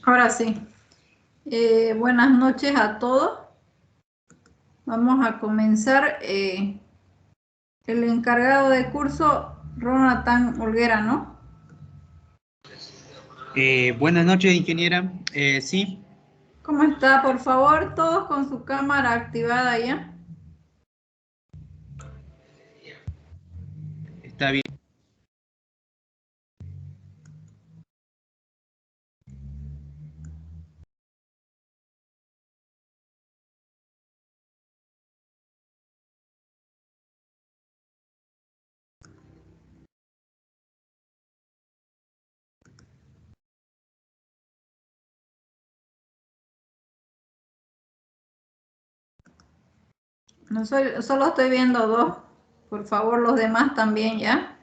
Ahora sí. Buenas noches a todos. Vamos a comenzar. El encargado de curso, Ronatán Olguera, ¿no? Buenas noches, ingeniera. Sí, ¿Cómo está? Por favor, todos con su cámara activada ya. está bien. No soy, solo estoy viendo dos. Por favor, los demás también ya.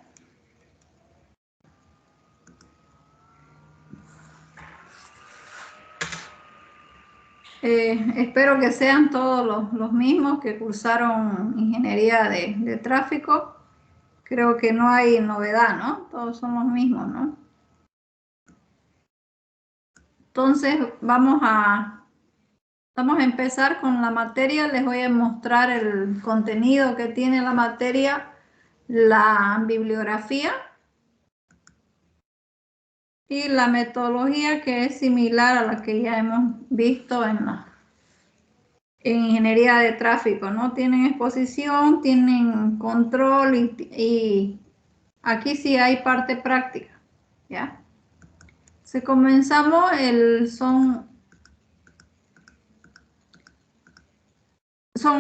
Espero que sean todos los mismos que cursaron ingeniería de tráfico. Creo que no hay novedad, ¿no? Todos son los mismos, ¿no? Entonces, vamos a empezar con la materia. Les voy a mostrar el contenido que tiene la materia, la bibliografía y la metodología, que es similar a la que ya hemos visto en ingeniería de tráfico, ¿no? Tienen exposición, tienen control y aquí sí hay parte práctica, ¿ya? Si comenzamos, son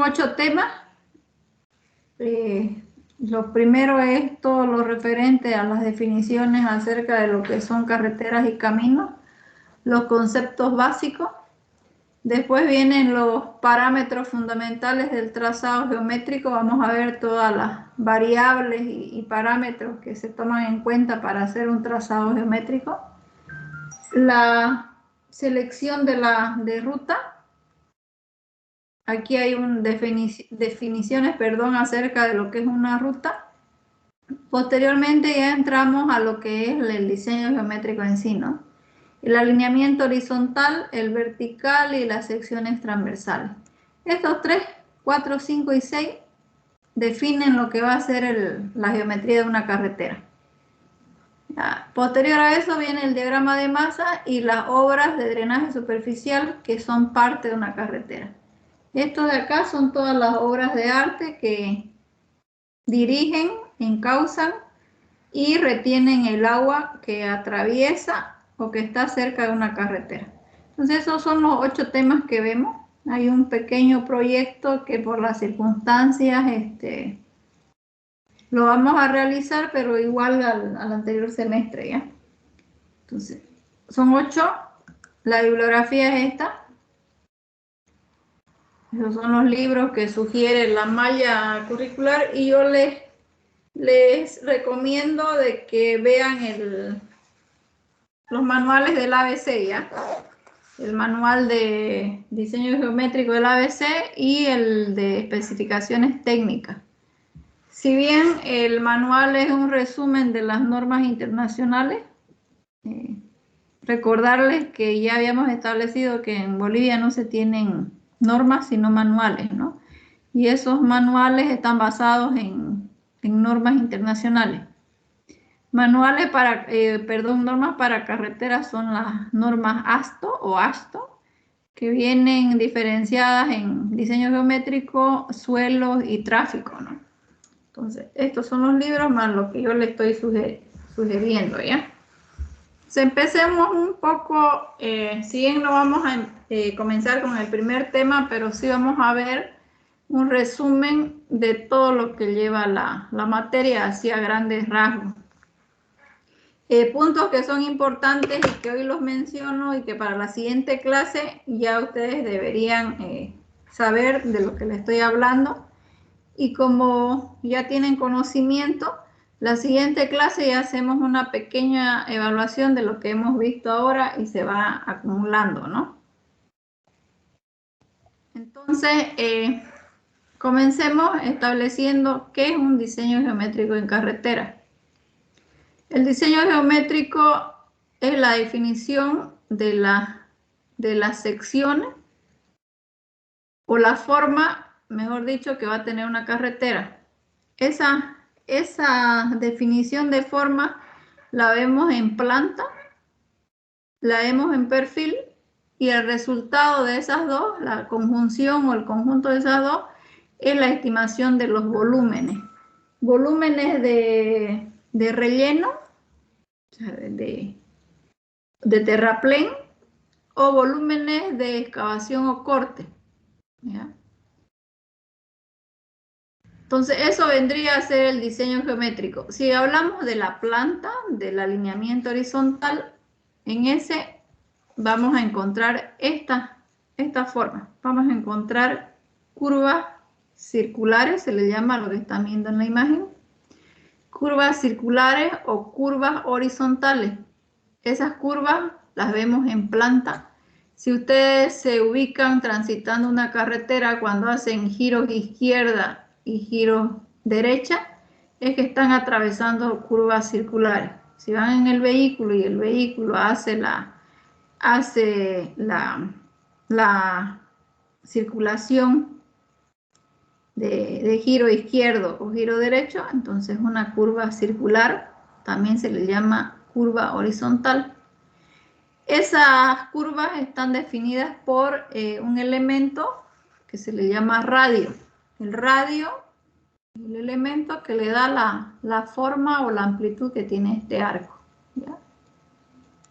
8 temas. Lo primero es todo lo referente a las definiciones acerca de lo que son carreteras y caminos, los conceptos básicos. Después vienen los parámetros fundamentales del trazado geométrico. Vamos a ver todas las variables y parámetros que se toman en cuenta para hacer un trazado geométrico. La selección de ruta. Aquí hay definiciones, acerca de lo que es una ruta. Posteriormente ya entramos a lo que es el diseño geométrico en sí, ¿no? El alineamiento horizontal, el vertical y las secciones transversales. Estos 3, 4, 5 y 6 definen lo que va a ser la geometría de una carretera. Ya. Posterior a eso viene el diagrama de masa y las obras de drenaje superficial que son parte de una carretera. Estos de acá son todas las obras de arte que dirigen, encausan y retienen el agua que atraviesa o que está cerca de una carretera. Entonces esos son los 8 temas que vemos. Hay un pequeño proyecto que por las circunstancias lo vamos a realizar, pero igual al anterior semestre, ¿ya? Entonces, son 8. La bibliografía es esta. Esos son los libros que sugiere la malla curricular y yo les recomiendo de que vean los manuales del ABC, ¿ya? El manual de diseño geométrico del ABC y el de especificaciones técnicas. Si bien el manual es un resumen de las normas internacionales, recordarles que ya habíamos establecido que en Bolivia no se tienen normas sino manuales, ¿no? Y esos manuales están basados en normas internacionales. Normas para carreteras son las normas ASTO o ASTO, que vienen diferenciadas en diseño geométrico, suelo y tráfico, ¿no? Entonces, estos son los libros más lo que yo le estoy sugiriendo, ¿ya? Entonces, empecemos un poco, si bien no vamos a comenzar con el primer tema, pero sí vamos a ver un resumen de todo lo que lleva la materia hacia grandes rasgos. Puntos que son importantes y que hoy los menciono y que para la siguiente clase ya ustedes deberían saber de lo que les estoy hablando. Y como ya tienen conocimiento, la siguiente clase ya hacemos una pequeña evaluación de lo que hemos visto ahora y se va acumulando, ¿no? Entonces, comencemos estableciendo qué es un diseño geométrico en carretera. El diseño geométrico es la definición de las secciones o la forma, mejor dicho, que va a tener una carretera. Esa definición de forma la vemos en planta, la vemos en perfil, y el resultado de esas dos, la conjunción o el conjunto de esas dos, es la estimación de los volúmenes. Volúmenes de relleno, o sea, de terraplén, o volúmenes de excavación o corte, ¿ya? Entonces, eso vendría a ser el diseño geométrico. Si hablamos de la planta, del alineamiento horizontal, en ese vamos a encontrar esta forma. Vamos a encontrar curvas circulares, se le llama lo que están viendo en la imagen. Curvas circulares o curvas horizontales. Esas curvas las vemos en planta. Si ustedes se ubican transitando una carretera cuando hacen giros izquierda y giros derecha, es que están atravesando curvas circulares. Si van en el vehículo y el vehículo hace la circulación de giro izquierdo o giro derecho, entonces una curva circular también se le llama curva horizontal. Esas curvas están definidas por un elemento que se le llama radio. El radio es el elemento que le da la forma o la amplitud que tiene este arco, ¿ya?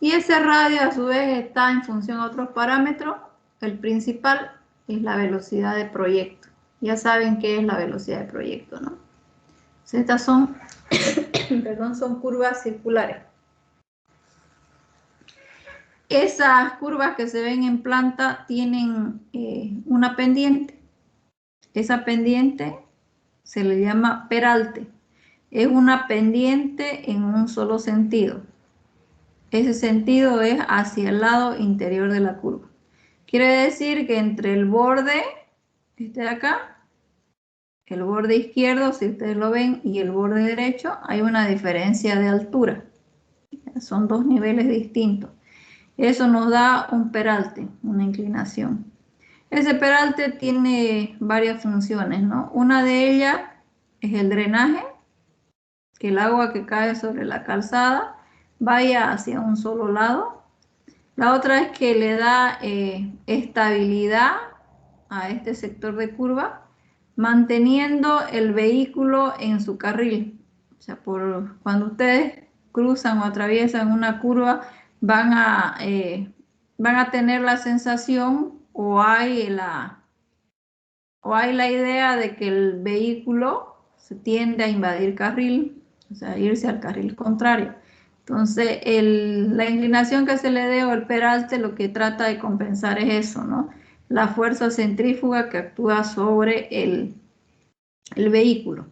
Y ese radio a su vez está en función a otros parámetros. El principal es la velocidad de proyecto. Ya saben qué es la velocidad de proyecto, ¿no? Entonces, estas son, son curvas circulares. Esas curvas que se ven en planta tienen una pendiente. Esa pendiente se le llama peralte. Es una pendiente en un solo sentido. Ese sentido es hacia el lado interior de la curva. Quiere decir que entre el borde, este de acá, el borde izquierdo, si ustedes lo ven, y el borde derecho, hay una diferencia de altura. Son dos niveles distintos. Eso nos da un peralte, una inclinación. Ese peralte tiene varias funciones, ¿no? Una de ellas es el drenaje, que el agua que cae sobre la calzada vaya hacia un solo lado. La otra es que le da estabilidad a este sector de curva, manteniendo el vehículo en su carril. O sea, cuando ustedes cruzan o atraviesan una curva, van a tener la sensación o hay la idea de que el vehículo se tiende a invadir carril, o sea, irse al carril contrario. Entonces, la inclinación que se le dé o el peralte lo que trata de compensar es eso, ¿no? La fuerza centrífuga que actúa sobre el vehículo.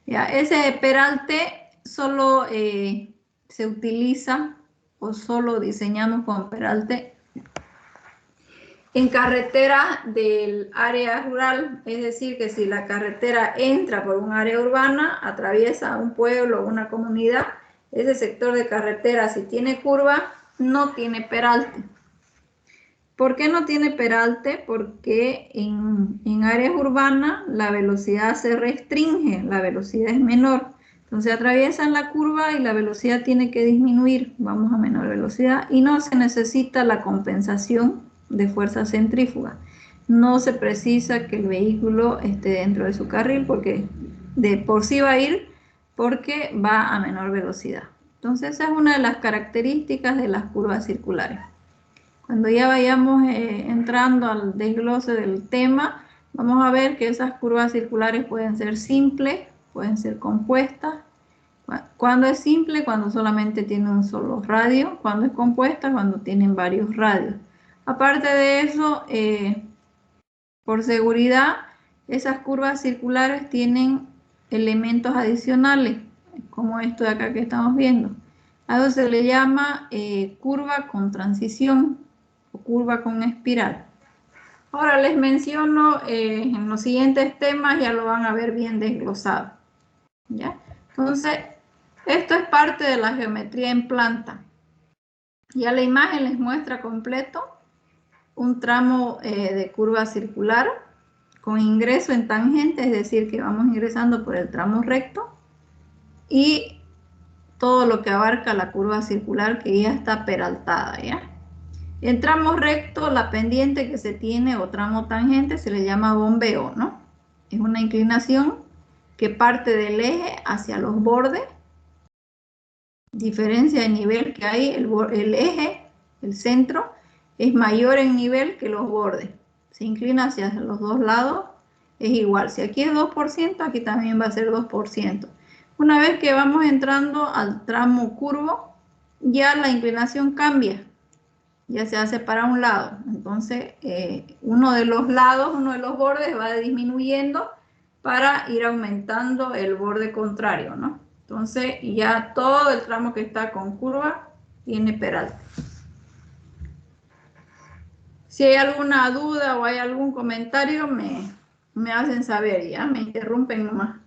Ya, ese peralte solo se utiliza o solo diseñamos con peralte en carretera del área rural, es decir, que si la carretera entra por un área urbana, atraviesa un pueblo o una comunidad, ese sector de carretera, si tiene curva, no tiene peralte. ¿Por qué no tiene peralte? Porque en áreas urbanas la velocidad se restringe, la velocidad es menor. Entonces atraviesan la curva y la velocidad tiene que disminuir, vamos a menor velocidad, y no se necesita la compensación de fuerza centrífuga. No se precisa que el vehículo esté dentro de su carril porque de por sí va a ir porque va a menor velocidad. Entonces esa es una de las características de las curvas circulares. Cuando ya vayamos entrando al desglose del tema, vamos a ver que esas curvas circulares pueden ser simples, pueden ser compuestas. Cuando es simple, cuando solamente tiene un solo radio. Cuando es compuesta, cuando tienen varios radios. Aparte de eso, por seguridad, esas curvas circulares tienen elementos adicionales, como esto de acá que estamos viendo. A eso se le llama curva con transición o curva con espiral. Ahora les menciono en los siguientes temas, ya lo van a ver bien desglosado, ¿ya? Entonces, esto es parte de la geometría en planta. Ya la imagen les muestra completo un tramo de curva circular con ingreso en tangente, es decir, que vamos ingresando por el tramo recto, y todo lo que abarca la curva circular que ya está peraltada, ¿ya? En tramo recto, la pendiente que se tiene o tramo tangente se le llama bombeo, ¿no? Es una inclinación que parte del eje hacia los bordes, diferencia de nivel que hay, el eje, el centro, es mayor en nivel que los bordes. Se inclina hacia los dos lados, es igual. Si aquí es 2%, aquí también va a ser 2%. Una vez que vamos entrando al tramo curvo, ya la inclinación cambia, ya se hace para un lado. Entonces, uno de los lados, uno de los bordes va disminuyendo para ir aumentando el borde contrario, ¿no? Entonces, ya todo el tramo que está con curva tiene peralte. Si hay alguna duda o hay algún comentario, me hacen saber, ya, me interrumpen nomás.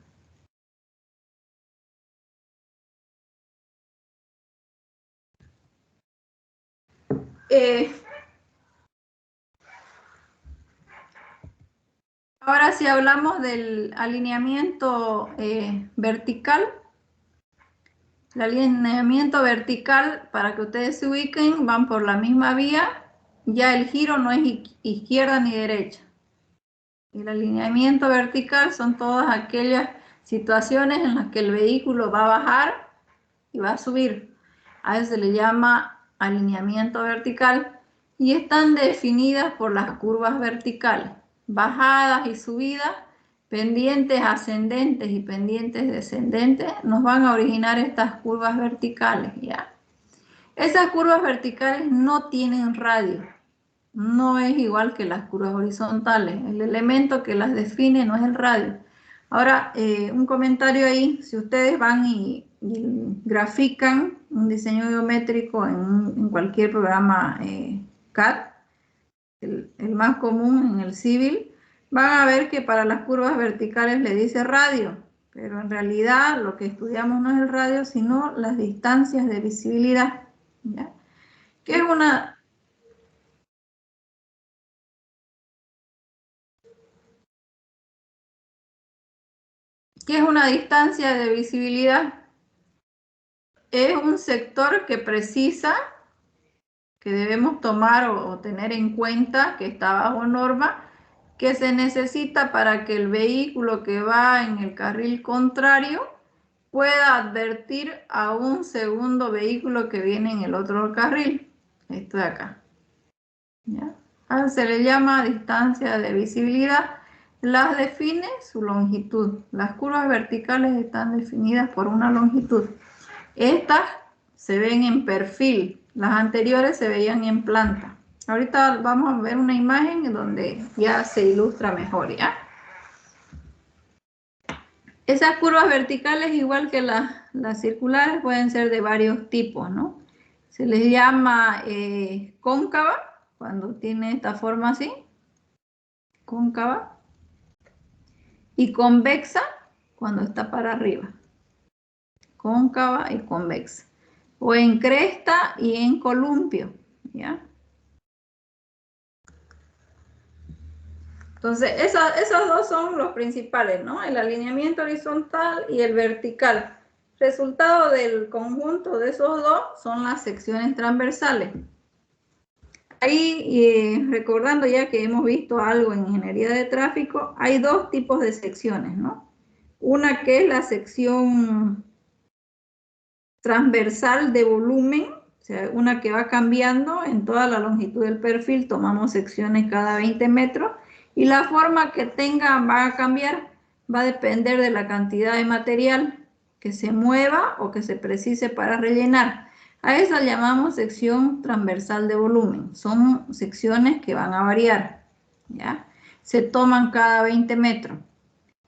Ahora si hablamos del alineamiento vertical, el alineamiento vertical, para que ustedes se ubiquen, van por la misma vía, ya el giro no es izquierda ni derecha. El alineamiento vertical son todas aquellas situaciones en las que el vehículo va a bajar y va a subir. A eso se le llama alineamiento vertical y están definidas por las curvas verticales, bajadas y subidas, pendientes ascendentes y pendientes descendentes, nos van a originar estas curvas verticales, ¿ya? Esas curvas verticales no tienen radio, no es igual que las curvas horizontales. El elemento que las define no es el radio. Ahora, un comentario ahí, si ustedes van y grafican un diseño geométrico en cualquier programa CAD, el más común en el civil, van a ver que para las curvas verticales le dice radio, pero en realidad lo que estudiamos no es el radio, sino las distancias de visibilidad, ¿ya? ¿Qué es una distancia de visibilidad? Es un sector que precisa, que debemos tomar o tener en cuenta, que está bajo norma, que se necesita para que el vehículo que va en el carril contrario pueda advertir a un segundo vehículo que viene en el otro carril. Esto de acá, ¿ya? Se le llama distancia de visibilidad. Las define su longitud. Las curvas verticales están definidas por una longitud. Estas se ven en perfil, las anteriores se veían en planta. Ahorita vamos a ver una imagen donde ya se ilustra mejor, ¿ya? Esas curvas verticales, igual que las circulares, pueden ser de varios tipos, ¿no? Se les llama cóncava, cuando tiene esta forma así, cóncava, y convexa, cuando está para arriba, cóncava y convexa, o en cresta y en columpio, ¿ya? Entonces, esos dos son los principales, ¿no? El alineamiento horizontal y el vertical. Resultado del conjunto de esos dos son las secciones transversales. Ahí, recordando ya que hemos visto algo en ingeniería de tráfico, hay dos tipos de secciones, ¿no? Una que es la sección transversal de volumen, o sea, una que va cambiando en toda la longitud del perfil, tomamos secciones cada 20 metros, y la forma que tenga va a cambiar, va a depender de la cantidad de material que se mueva o que se precise para rellenar. A esa llamamos sección transversal de volumen. Son secciones que van a variar, ¿ya? Se toman cada 20 metros.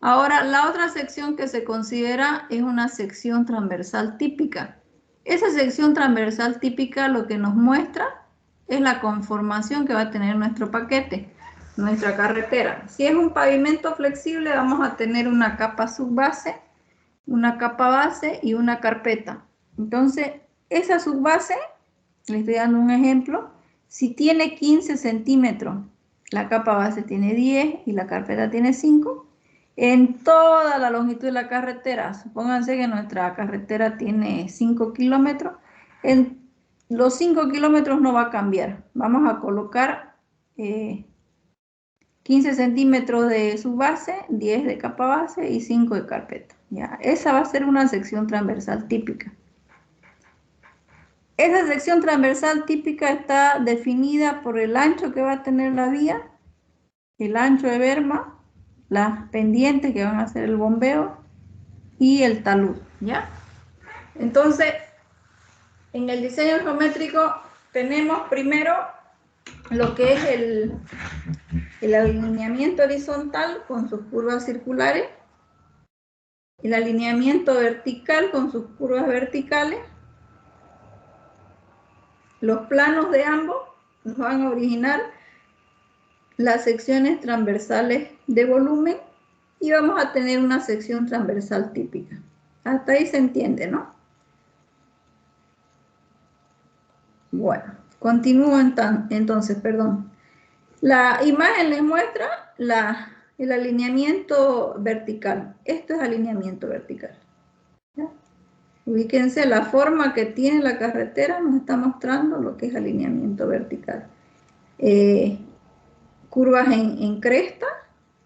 Ahora, la otra sección que se considera es una sección transversal típica. Esa sección transversal típica lo que nos muestra es la conformación que va a tener nuestro paquete, nuestra carretera. Si es un pavimento flexible, vamos a tener una capa subbase, una capa base y una carpeta. Entonces, esa subbase le estoy dando un ejemplo, si tiene 15 centímetros, la capa base tiene 10 y la carpeta tiene 5, en toda la longitud de la carretera, supónganse que nuestra carretera tiene 5 kilómetros, en los 5 kilómetros no va a cambiar. Vamos a colocar 15 centímetros de su base, 10 de capa base y 5 de carpeta. ¿Ya? Esa va a ser una sección transversal típica. Esa sección transversal típica está definida por el ancho que va a tener la vía, el ancho de berma, las pendientes que van a hacer el bombeo y el talud, ¿ya? Entonces, en el diseño geométrico tenemos primero lo que es el alineamiento horizontal con sus curvas circulares, el alineamiento vertical con sus curvas verticales. Los planos de ambos nos van a originar las secciones transversales de volumen y vamos a tener una sección transversal típica. Hasta ahí se entiende, ¿no? Bueno, continúo entonces, perdón. La imagen les muestra el alineamiento vertical. Esto es alineamiento vertical. ¿Ya? Ubíquense, la forma que tiene la carretera nos está mostrando lo que es alineamiento vertical. Curvas en cresta,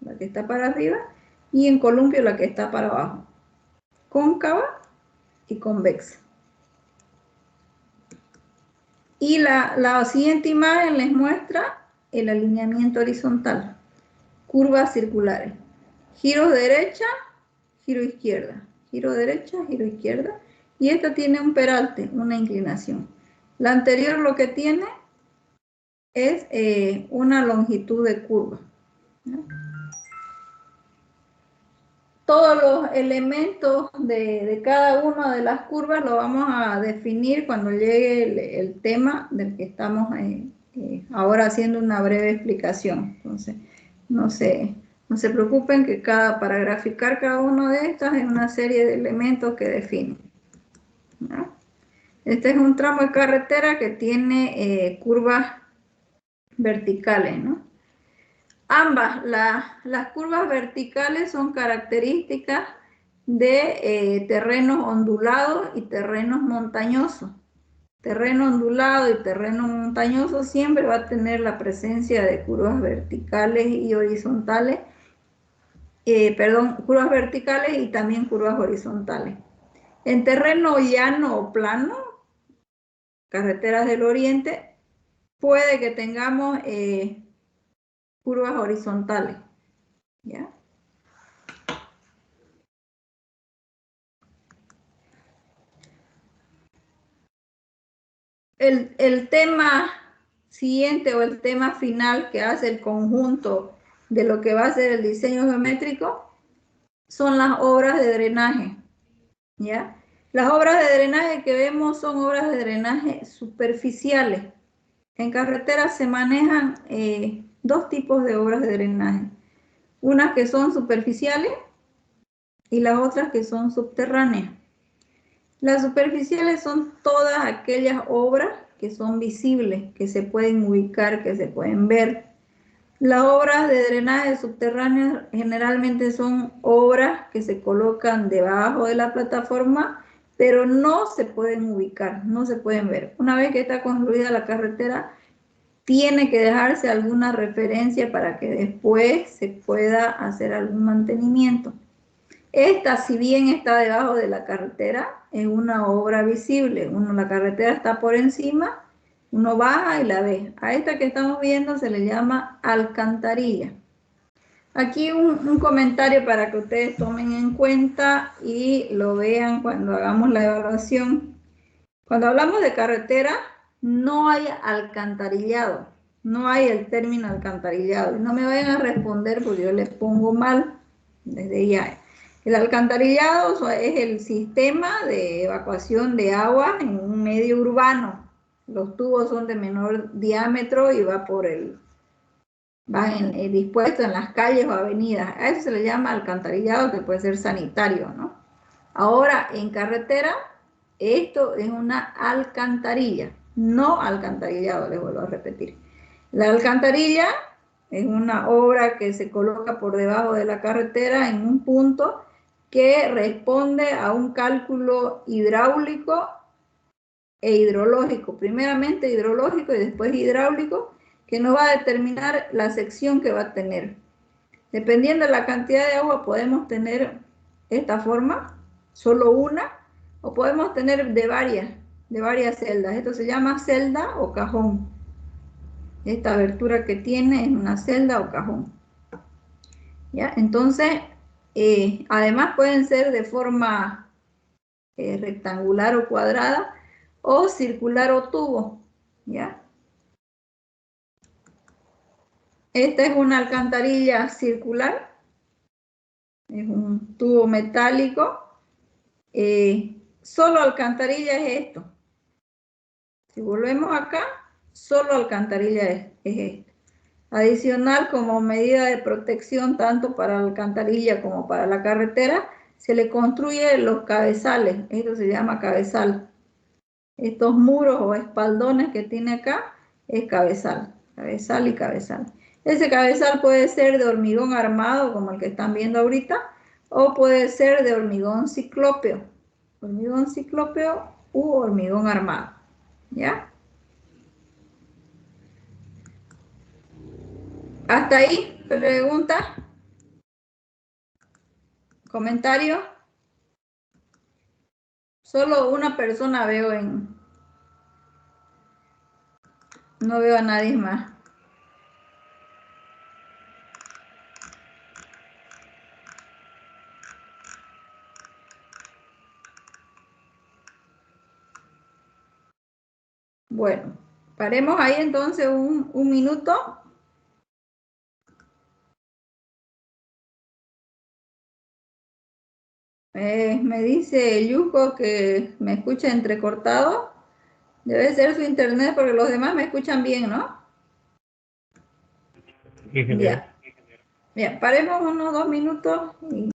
la que está para arriba, y en columpio, la que está para abajo. Cóncava y convexa. Y la siguiente imagen les muestra el alineamiento horizontal. Curvas circulares. Giro derecha, giro izquierda. Giro derecha, giro izquierda. Y esta tiene un peralte, una inclinación. La anterior lo que tiene es una longitud de curva. ¿No? Todos los elementos de cada una de las curvas lo vamos a definir cuando llegue el tema del que estamos ahora haciendo una breve explicación. Entonces, no se preocupen que para graficar cada uno de estos hay una serie de elementos que definen, ¿no? Este es un tramo de carretera que tiene curvas verticales, ¿no? Ambas, las curvas verticales son características de terrenos ondulados y terrenos montañosos. Terreno ondulado y terreno montañoso siempre va a tener la presencia de curvas verticales y horizontales, curvas verticales y también curvas horizontales. En terreno llano o plano, carreteras del oriente, puede que tengamos curvas horizontales, ¿ya? El tema siguiente o el tema final que hace el conjunto de lo que va a ser el diseño geométrico son las obras de drenaje, ¿ya? Las obras de drenaje que vemos son obras de drenaje superficiales. En carreteras se manejan dos tipos de obras de drenaje. Unas que son superficiales y las otras que son subterráneas. Las superficiales son todas aquellas obras que son visibles, que se pueden ubicar, que se pueden ver. Las obras de drenaje subterráneo generalmente son obras que se colocan debajo de la plataforma, pero no se pueden ubicar, no se pueden ver. Una vez que está construida la carretera, tiene que dejarse alguna referencia para que después se pueda hacer algún mantenimiento. Esta, si bien está debajo de la carretera, es una obra visible. La carretera está por encima, uno baja y la ve. A esta que estamos viendo se le llama alcantarilla. Aquí un comentario para que ustedes tomen en cuenta y lo vean cuando hagamos la evaluación. Cuando hablamos de carretera, no hay alcantarillado. No hay el término alcantarillado. No me vayan a responder porque yo les pongo mal desde ya. El alcantarillado es el sistema de evacuación de agua en un medio urbano. Los tubos son de menor diámetro y van dispuestos en las calles o avenidas. A eso se le llama alcantarillado, que puede ser sanitario, ¿no? Ahora, en carretera, esto es una alcantarilla. no alcantarillado, les vuelvo a repetir. La alcantarilla es una obra que se coloca por debajo de la carretera en un punto que responde a un cálculo hidráulico e hidrológico, primeramente hidrológico y después hidráulico, que nos va a determinar la sección que va a tener. Dependiendo de la cantidad de agua, podemos tener esta forma, solo una, o podemos tener de varias celdas. Esto se llama celda o cajón. Esta abertura que tiene es una celda o cajón. ¿Ya? Entonces, además pueden ser de forma rectangular o cuadrada, o circular o tubo. ¿Ya? Esta es una alcantarilla circular, es un tubo metálico. Solo alcantarilla es esto. Si volvemos acá, solo alcantarilla es esto. Adicional, como medida de protección tanto para la alcantarilla como para la carretera, se le construye los cabezales. Esto se llama cabezal. Estos muros o espaldones que tiene acá es cabezal. Cabezal y cabezal. Ese cabezal puede ser de hormigón armado, como el que están viendo ahorita, o puede ser de hormigón ciclópeo. Hormigón ciclópeo u hormigón armado. ¿Ya? Hasta ahí, pregunta, comentario. Solo una persona veo no veo a nadie más. Bueno, paremos ahí entonces un minuto. Me dice Yuko que me escucha entrecortado. Debe ser su internet porque los demás me escuchan bien, ¿no? Ingeniero. Ya. Bien, paremos unos 2 minutos y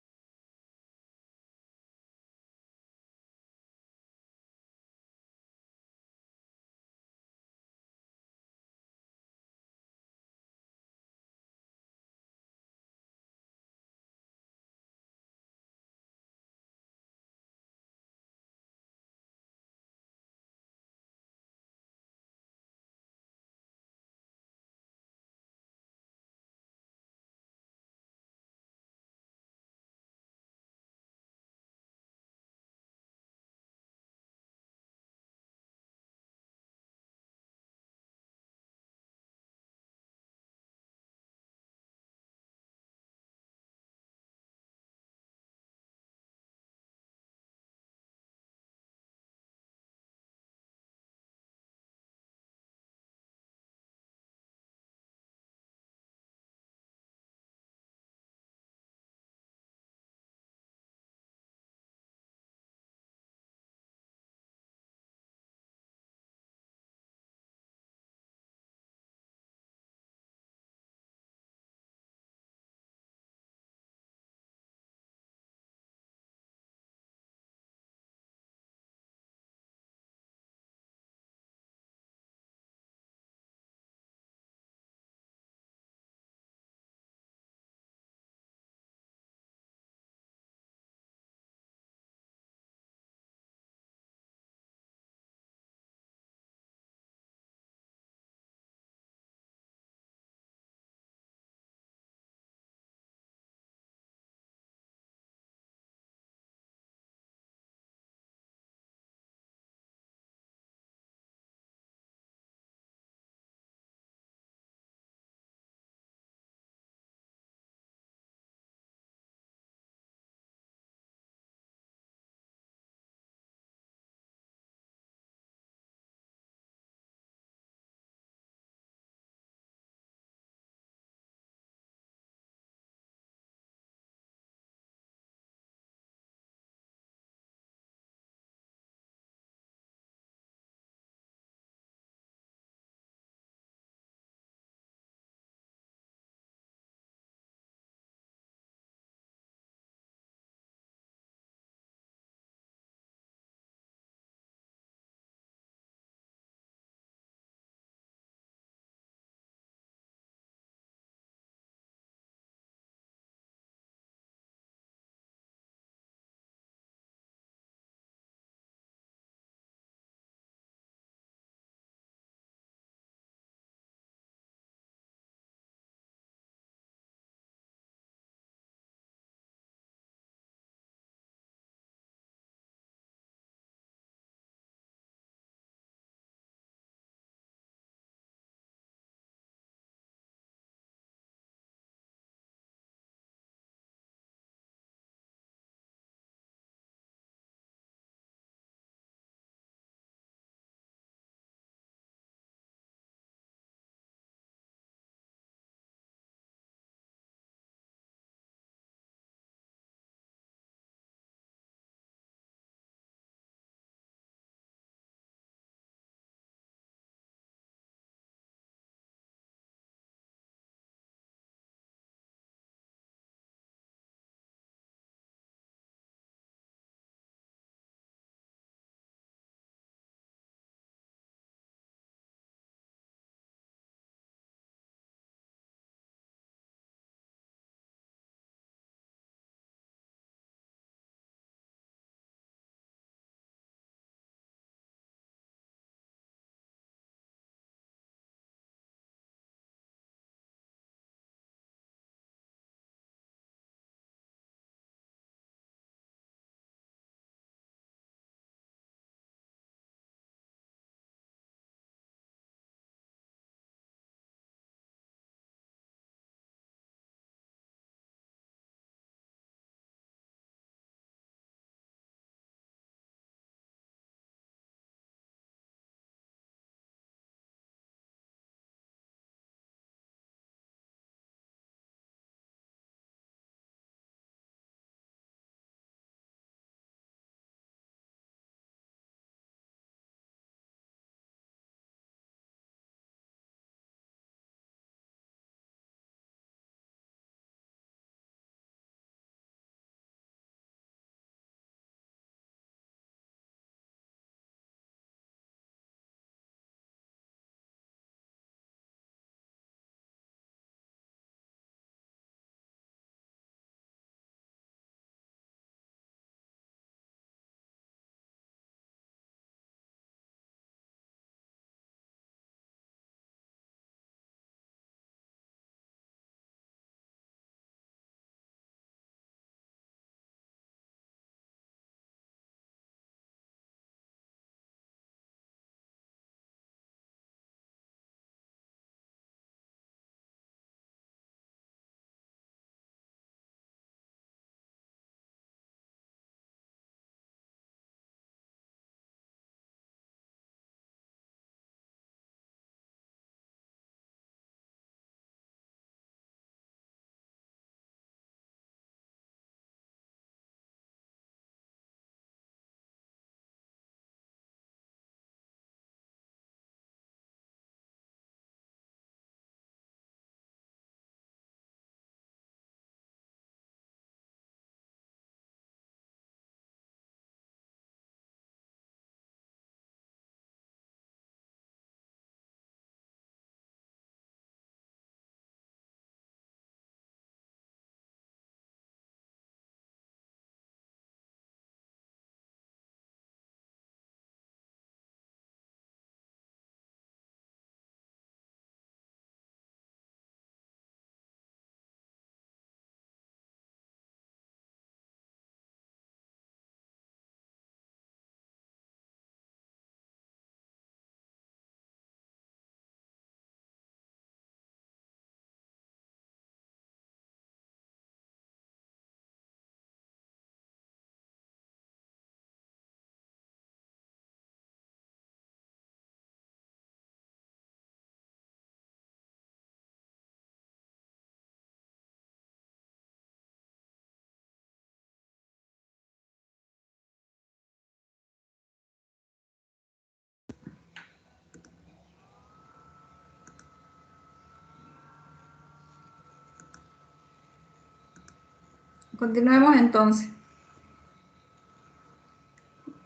Continuemos entonces.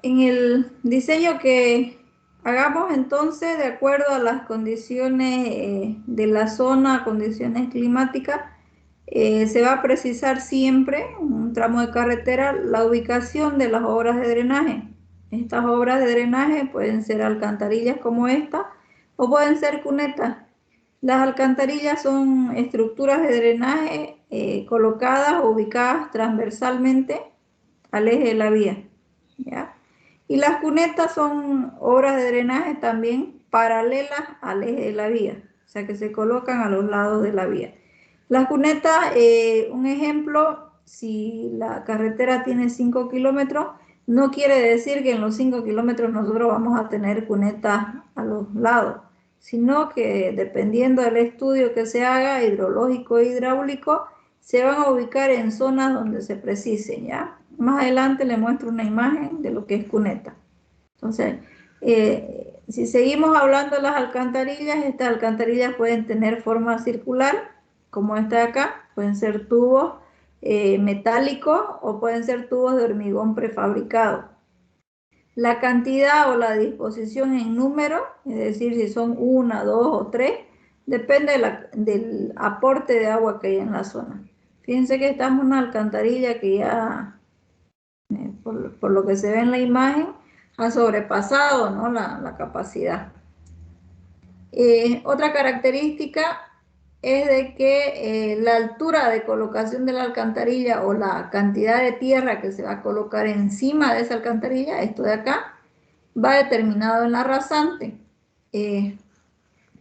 En el diseño que hagamos entonces, de acuerdo a las condiciones de la zona, condiciones climáticas, se va a precisar siempre en un tramo de carretera la ubicación de las obras de drenaje. Estas obras de drenaje pueden ser alcantarillas como esta o pueden ser cunetas. Las alcantarillas son estructuras de drenaje colocadas o ubicadas transversalmente al eje de la vía, ¿ya? Y las cunetas son obras de drenaje también paralelas al eje de la vía, o sea que se colocan a los lados de la vía. Las cunetas, un ejemplo, si la carretera tiene 5 kilómetros, no quiere decir que en los 5 kilómetros nosotros vamos a tener cunetas a los lados, sino que dependiendo del estudio que se haga, hidrológico e hidráulico, se van a ubicar en zonas donde se precisen, ¿ya? Más adelante le muestro una imagen de lo que es cuneta. Entonces, si seguimos hablando de las alcantarillas, estas alcantarillas pueden tener forma circular, como esta de acá, pueden ser tubos metálicos o pueden ser tubos de hormigón prefabricado. La cantidad o la disposición en número, es decir, si son 1, 2 o 3, depende del aporte de agua que hay en la zona. Fíjense que esta es una alcantarilla que ya, por lo que se ve en la imagen, ha sobrepasado, ¿no?, la capacidad. Otra característica es de que la altura de colocación de la alcantarilla o la cantidad de tierra que se va a colocar encima de esa alcantarilla, esto de acá, va determinado en la rasante.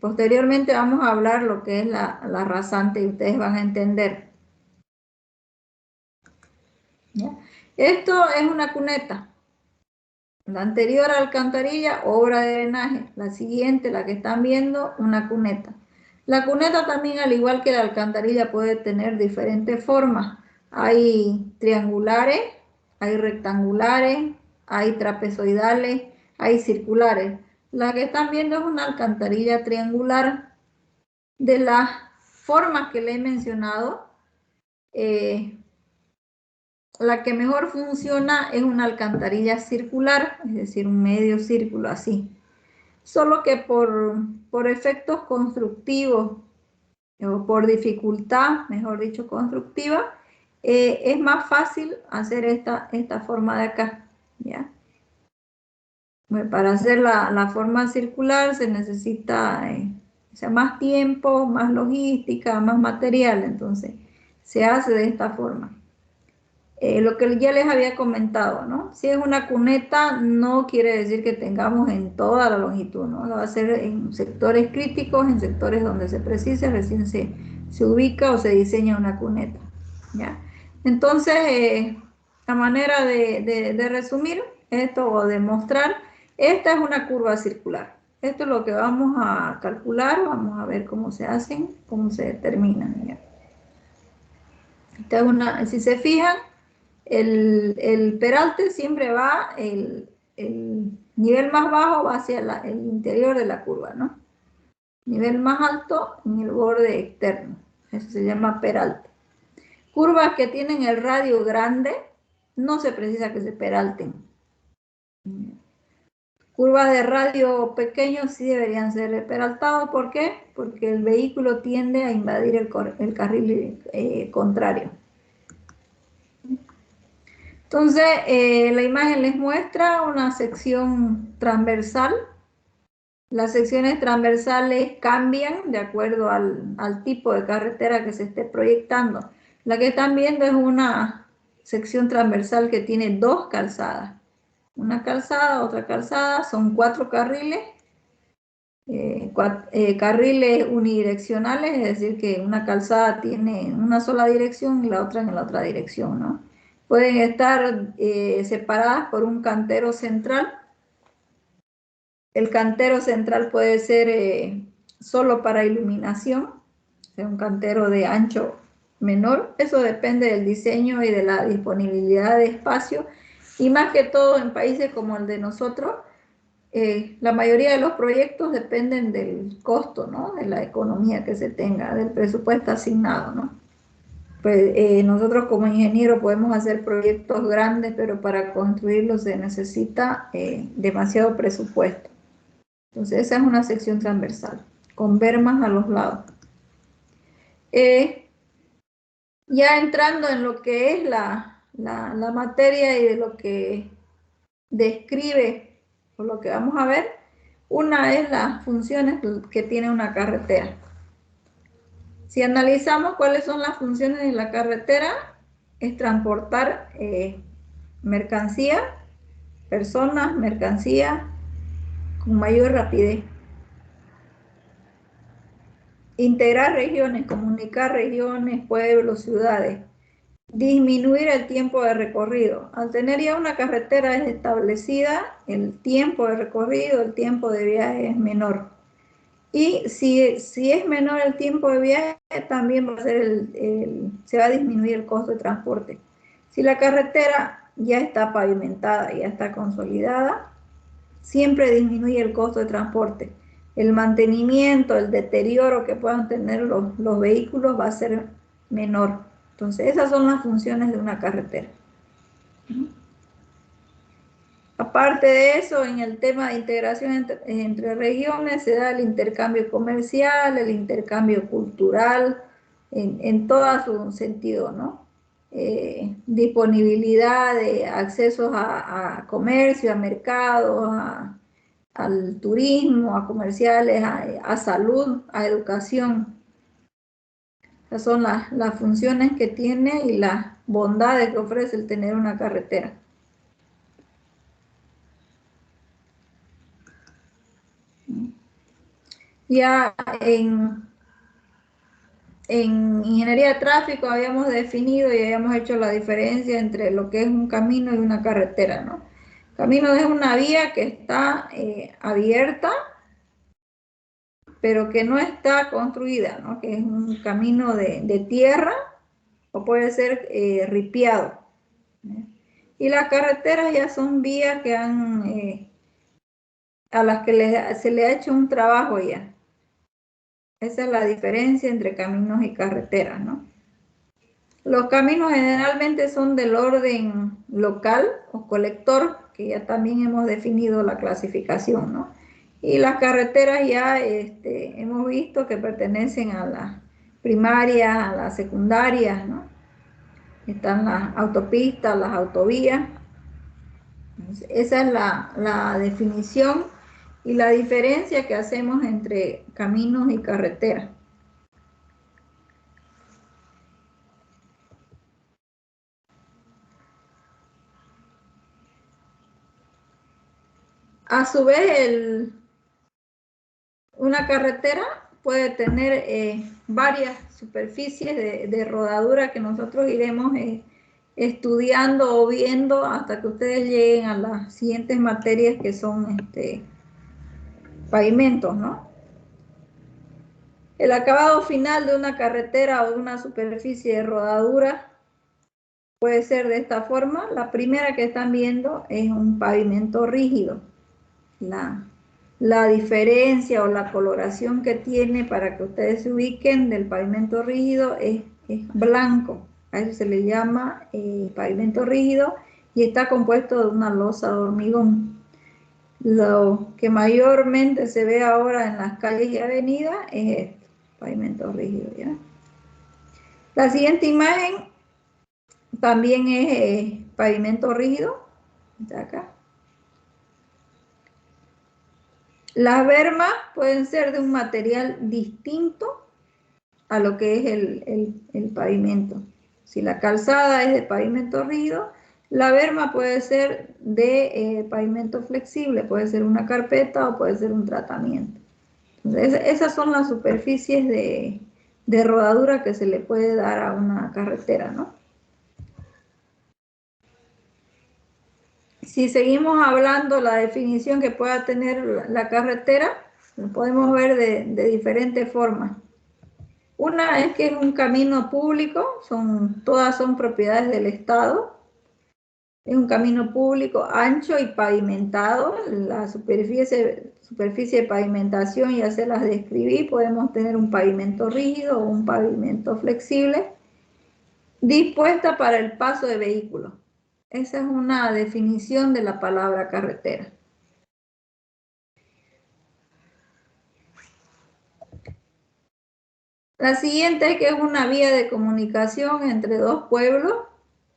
Posteriormente vamos a hablar lo que es la rasante y ustedes van a entender. ¿Ya? Esto es una cuneta. La anterior alcantarilla, obra de drenaje. La siguiente, la que están viendo, una cuneta. La cuneta también, al igual que la alcantarilla, puede tener diferentes formas. Hay triangulares, hay rectangulares, hay trapezoidales, hay circulares. La que están viendo es una alcantarilla triangular. De las formas que le he mencionado, la que mejor funciona es una alcantarilla circular, es decir, un medio círculo así. Solo que por efectos constructivos o por dificultad, mejor dicho, constructiva, es más fácil hacer esta forma de acá, ¿ya? Bueno, para hacer la forma circular se necesita más tiempo, más logística, más material, entonces se hace de esta forma. Lo que ya les había comentado, ¿no? Si es una cuneta, no quiere decir que tengamos en toda la longitud, ¿no? Lo va a ser en sectores críticos, en sectores donde se precise, recién se ubica o se diseña una cuneta, ¿ya? Entonces, a manera de resumir esto o de mostrar, esta es una curva circular. Esto es lo que vamos a calcular, vamos a ver cómo se hacen, cómo se determinan, ¿ya? Esta es una, si se fijan, el peralte siempre va, el nivel más bajo va hacia el interior de la curva, ¿no? Nivel más alto en el borde externo. Eso se llama peralte. Curvas que tienen el radio grande, no se precisa que se peralten. Curvas de radio pequeño sí deberían ser peraltados. ¿Por qué? Porque el vehículo tiende a invadir el carril contrario. Entonces, la imagen les muestra una sección transversal. Las secciones transversales cambian de acuerdo al tipo de carretera que se esté proyectando. La que están viendo es una sección transversal que tiene dos calzadas. Una calzada, otra calzada, son 4 carriles. Carriles unidireccionales, es decir, que una calzada tiene una sola dirección y la otra en la otra dirección, ¿no? Pueden estar separadas por un cantero central. El cantero central puede ser solo para iluminación, o sea, un cantero de ancho menor. Eso depende del diseño y de la disponibilidad de espacio. Y más que todo en países como el de nosotros, la mayoría de los proyectos dependen del costo, ¿no? De la economía que se tenga, del presupuesto asignado, ¿no? pues nosotros como ingenieros podemos hacer proyectos grandes, pero para construirlos se necesita demasiado presupuesto. Entonces esa es una sección transversal, con bermas a los lados. Ya entrando en lo que es la materia y de lo que describe, o lo que vamos a ver, una es las funciones que tiene una carretera. Si analizamos cuáles son las funciones de la carretera, es transportar mercancía, personas, mercancía, con mayor rapidez. Integrar regiones, comunicar regiones, pueblos, ciudades. Disminuir el tiempo de recorrido. Al tener ya una carretera establecida, el tiempo de recorrido, el tiempo de viaje es menor. Y si es menor el tiempo de viaje, también va a ser se va a disminuir el costo de transporte. Si la carretera ya está pavimentada, ya está consolidada, siempre disminuye el costo de transporte. El mantenimiento, el deterioro que puedan tener los vehículos va a ser menor. Entonces, esas son las funciones de una carretera. Aparte de eso, en el tema de integración entre regiones, se da el intercambio comercial, el intercambio cultural, en todo su sentido, ¿no? Disponibilidad de accesos a comercio, a mercados, al turismo, a comerciales, a salud, a educación. Esas son las funciones que tiene y las bondades que ofrece el tener una carretera. Ya en ingeniería de tráfico habíamos definido y habíamos hecho la diferencia entre lo que es un camino y una carretera, ¿no? Camino es una vía que está abierta, pero que no está construida, ¿no? Que es un camino de tierra o puede ser ripiado. Y las carreteras ya son vías que a las que se le ha hecho un trabajo ya. Esa es la diferencia entre caminos y carreteras, ¿no? Los caminos generalmente son del orden local o colector, que ya también hemos definido la clasificación, ¿no? Y las carreteras ya hemos visto que pertenecen a las primarias, a las secundarias, ¿no? Están las autopistas, las autovías. Esa es la definición y la diferencia que hacemos entre caminos y carreteras. A su vez, una carretera puede tener varias superficies de rodadura que nosotros iremos estudiando o viendo hasta que ustedes lleguen a las siguientes materias que son pavimentos, ¿no? El acabado final de una carretera o de una superficie de rodadura puede ser de esta forma. La primera que están viendo es un pavimento rígido. La diferencia o la coloración que tiene para que ustedes se ubiquen del pavimento rígido es blanco. A eso se le llama pavimento rígido y está compuesto de una losa de hormigón. Lo que mayormente se ve ahora en las calles y avenidas es esto, pavimento rígido, ¿ya? La siguiente imagen también es pavimento rígido, de acá. Las bermas pueden ser de un material distinto a lo que es el pavimento. Si la calzada es de pavimento rígido, la berma puede ser de pavimento flexible, puede ser una carpeta o puede ser un tratamiento. Entonces, esas son las superficies de rodadura que se le puede dar a una carretera, ¿no? Si seguimos hablando la definición que pueda tener la carretera, lo podemos ver de diferentes formas. Una es que es un camino público, todas son propiedades del Estado. Es un camino público ancho y pavimentado. La superficie de pavimentación ya se las describí. Podemos tener un pavimento rígido o un pavimento flexible. dispuesta para el paso de vehículos. Esa es una definición de la palabra carretera. La siguiente es que es una vía de comunicación entre dos pueblos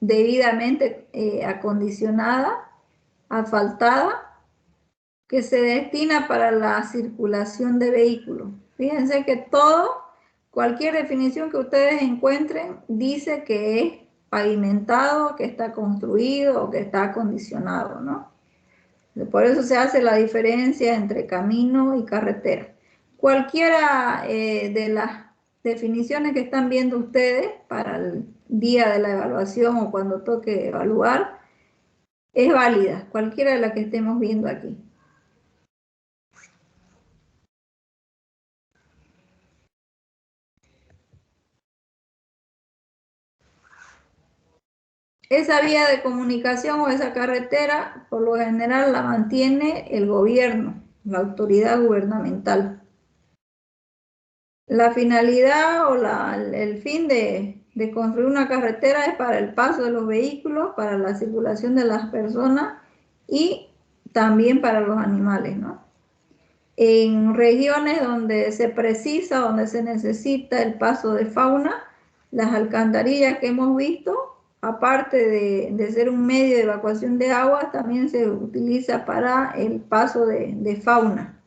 debidamente acondicionada, asfaltada, que se destina para la circulación de vehículos. Fíjense que cualquier definición que ustedes encuentren dice que es pavimentado, que está construido o que está acondicionado, ¿no? Por eso se hace la diferencia entre camino y carretera. Cualquiera de las definiciones que están viendo ustedes para el día de la evaluación o cuando toque evaluar es válida, cualquiera de las que estemos viendo aquí. Esa vía de comunicación o esa carretera, por lo general, la mantiene el gobierno, la autoridad gubernamental. La finalidad o el fin de construir una carretera es para el paso de los vehículos, para la circulación de las personas y también para los animales, ¿no? En regiones donde se precisa, donde se necesita el paso de fauna, las alcantarillas que hemos visto, aparte de ser un medio de evacuación de agua, también se utiliza para el paso de fauna.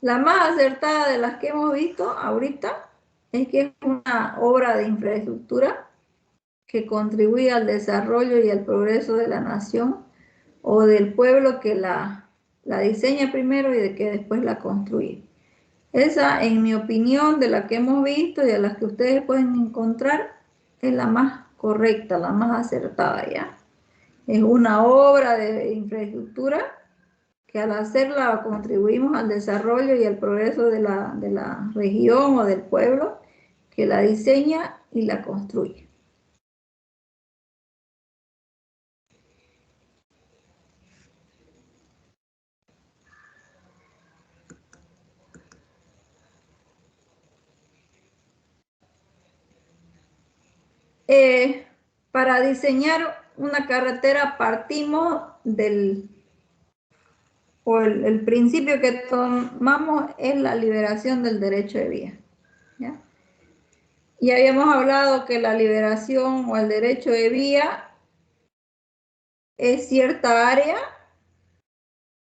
La más acertada de las que hemos visto ahorita es que es una obra de infraestructura que contribuye al desarrollo y al progreso de la nación o del pueblo que la diseña primero y de que después la construye. Esa, en mi opinión, de la que hemos visto y de las que ustedes pueden encontrar, es la más correcta, la más acertada, ¿ya? Es una obra de infraestructura que al hacerla contribuimos al desarrollo y al progreso de la región o del pueblo que la diseña y la construye. Para diseñar una carretera partimos el principio que tomamos es la liberación del derecho de vía, ¿ya? Y habíamos hablado que la liberación o el derecho de vía es cierta área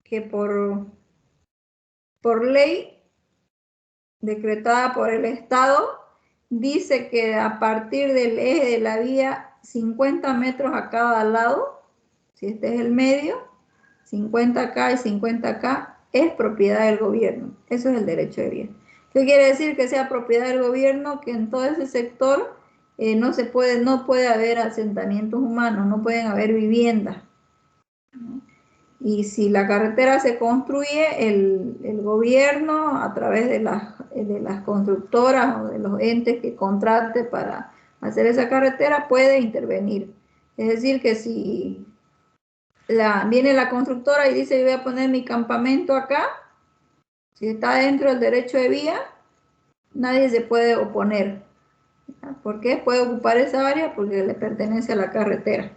que por ley decretada por el Estado dice que a partir del eje de la vía 50 metros a cada lado, si este es el medio, 50 acá y 50 acá, es propiedad del gobierno. Eso es el derecho de vía. ¿Qué quiere decir que sea propiedad del gobierno? Que en todo ese sector no puede haber asentamientos humanos, no pueden haber viviendas. Y si la carretera se construye, el gobierno, a través de las constructoras o de los entes que contrate para hacer esa carretera, puede intervenir. Es decir, que si viene la constructora y dice, yo voy a poner mi campamento acá, si está dentro del derecho de vía, nadie se puede oponer. ¿Por qué? Puede ocupar esa área porque le pertenece a la carretera.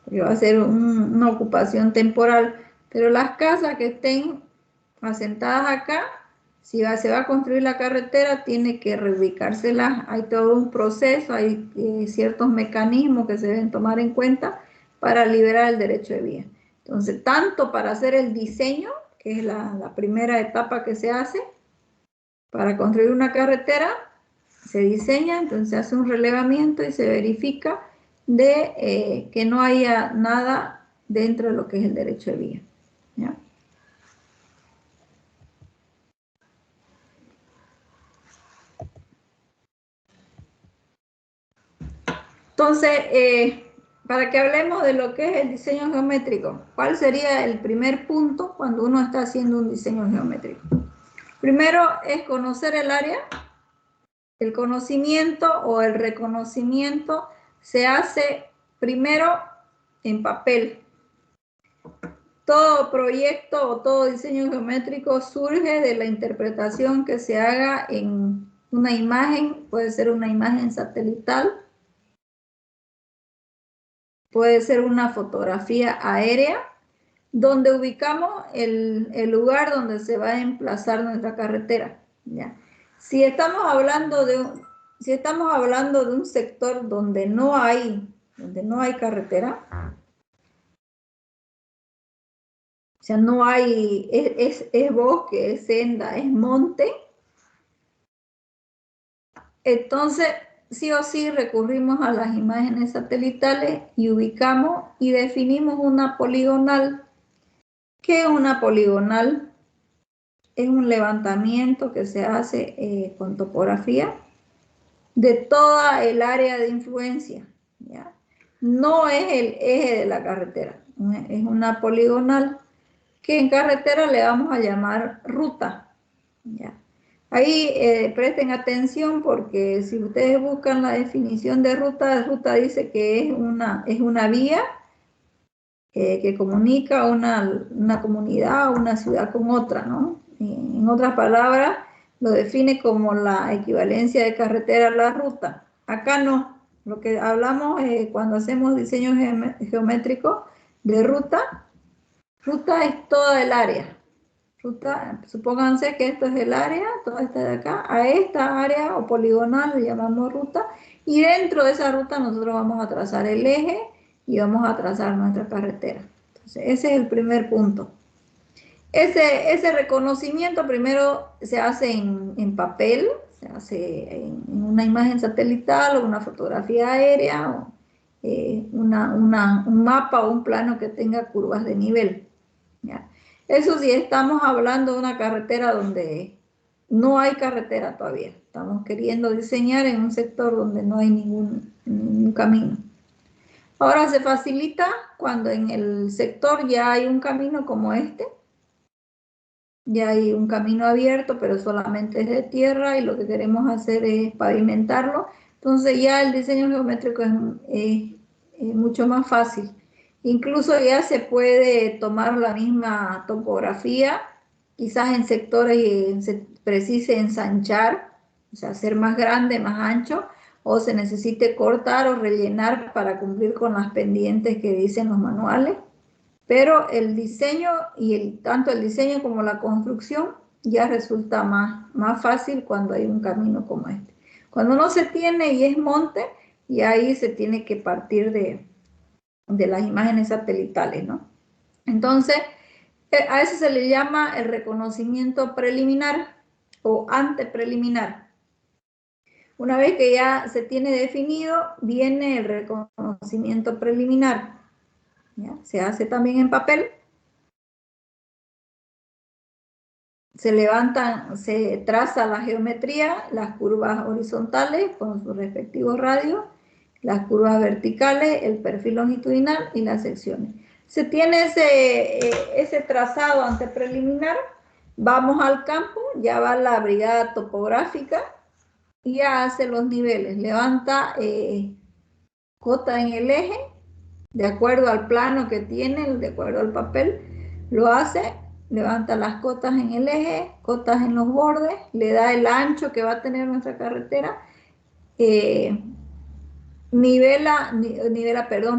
Porque va a ser una ocupación temporal. Pero las casas que estén asentadas acá, si se va a construir la carretera, tiene que reubicárselas. Hay todo un proceso, hay ciertos mecanismos que se deben tomar en cuenta para liberar el derecho de vía. Entonces, tanto para hacer el diseño, que es la primera etapa que se hace, para construir una carretera, se diseña, entonces se hace un relevamiento y se verifica de que no haya nada dentro de lo que es el derecho de vía, ¿ya? Entonces, para que hablemos de lo que es el diseño geométrico, ¿cuál sería el primer punto cuando uno está haciendo un diseño geométrico? Primero es conocer el área. El conocimiento o el reconocimiento se hace primero en papel. todo proyecto o todo diseño geométrico surge de la interpretación que se haga en una imagen, puede ser una imagen satelital, puede ser una fotografía aérea, donde ubicamos el lugar donde se va a emplazar nuestra carretera, ¿ya? Si estamos hablando de un sector donde no hay carretera, o sea, no hay, es bosque, es senda, es monte, entonces sí o sí recurrimos a las imágenes satelitales y ubicamos y definimos una poligonal. ¿Qué es una poligonal? Es un levantamiento que se hace con topografía de toda el área de influencia, ¿ya? No es el eje de la carretera, es una poligonal que en carretera le vamos a llamar ruta, ¿ya? Ahí presten atención porque si ustedes buscan la definición de ruta dice que es una vía que comunica una comunidad o una ciudad con otra, ¿no? En otras palabras, lo define como la equivalencia de carretera a la ruta. Acá no. Lo que hablamos cuando hacemos diseño geométrico de ruta es toda el área. Ruta, supónganse que esto es el área, toda esta de acá, a esta área o poligonal le llamamos ruta, y dentro de esa ruta nosotros vamos a trazar el eje y vamos a trazar nuestra carretera. Entonces, ese es el primer punto. Ese reconocimiento primero se hace en papel, se hace en una imagen satelital o una fotografía aérea, o un mapa o un plano que tenga curvas de nivel, ¿ya? Eso sí, estamos hablando de una carretera donde no hay carretera todavía. Estamos queriendo diseñar en un sector donde no hay ningún camino. Ahora se facilita cuando en el sector ya hay un camino como este. Ya hay un camino abierto, pero solamente es de tierra y lo que queremos hacer es pavimentarlo. Entonces ya el diseño geométrico es mucho más fácil. Incluso ya se puede tomar la misma topografía, quizás en sectores se precise ensanchar, o sea, hacer más grande, más ancho, o se necesite cortar o rellenar para cumplir con las pendientes que dicen los manuales. Pero el diseño tanto el diseño como la construcción ya resulta más fácil cuando hay un camino como este. Cuando no se tiene y es monte, y ahí se tiene que partir de las imágenes satelitales, ¿no? Entonces, a eso se le llama el reconocimiento preliminar o antepreliminar. Una vez que ya se tiene definido, viene el reconocimiento preliminar, ¿ya? Se hace también en papel. Se traza la geometría, las curvas horizontales con sus respectivos radios, las curvas verticales, el perfil longitudinal y las secciones. Se tiene ese trazado antepreliminar, vamos al campo, ya va la brigada topográfica y ya hace los niveles, levanta cota en el eje, de acuerdo al plano que tiene, de acuerdo al papel, lo hace, levanta las cotas en el eje, cotas en los bordes, le da el ancho que va a tener nuestra carretera,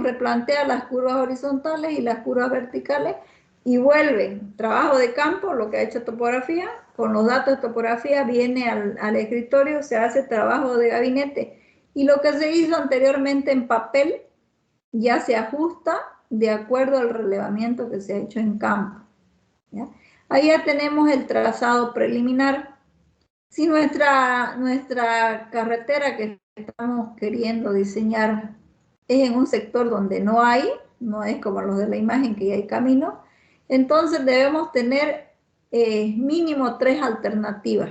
replantea las curvas horizontales y las curvas verticales y vuelve, trabajo de campo, lo que ha hecho topografía, con los datos de topografía viene al escritorio, se hace trabajo de gabinete y lo que se hizo anteriormente en papel ya se ajusta de acuerdo al relevamiento que se ha hecho en campo, ¿ya? Ahí ya tenemos el trazado preliminar. Si nuestra carretera que estamos queriendo diseñar es en un sector donde no es como los de la imagen que ya hay camino, entonces debemos tener mínimo 3 alternativas.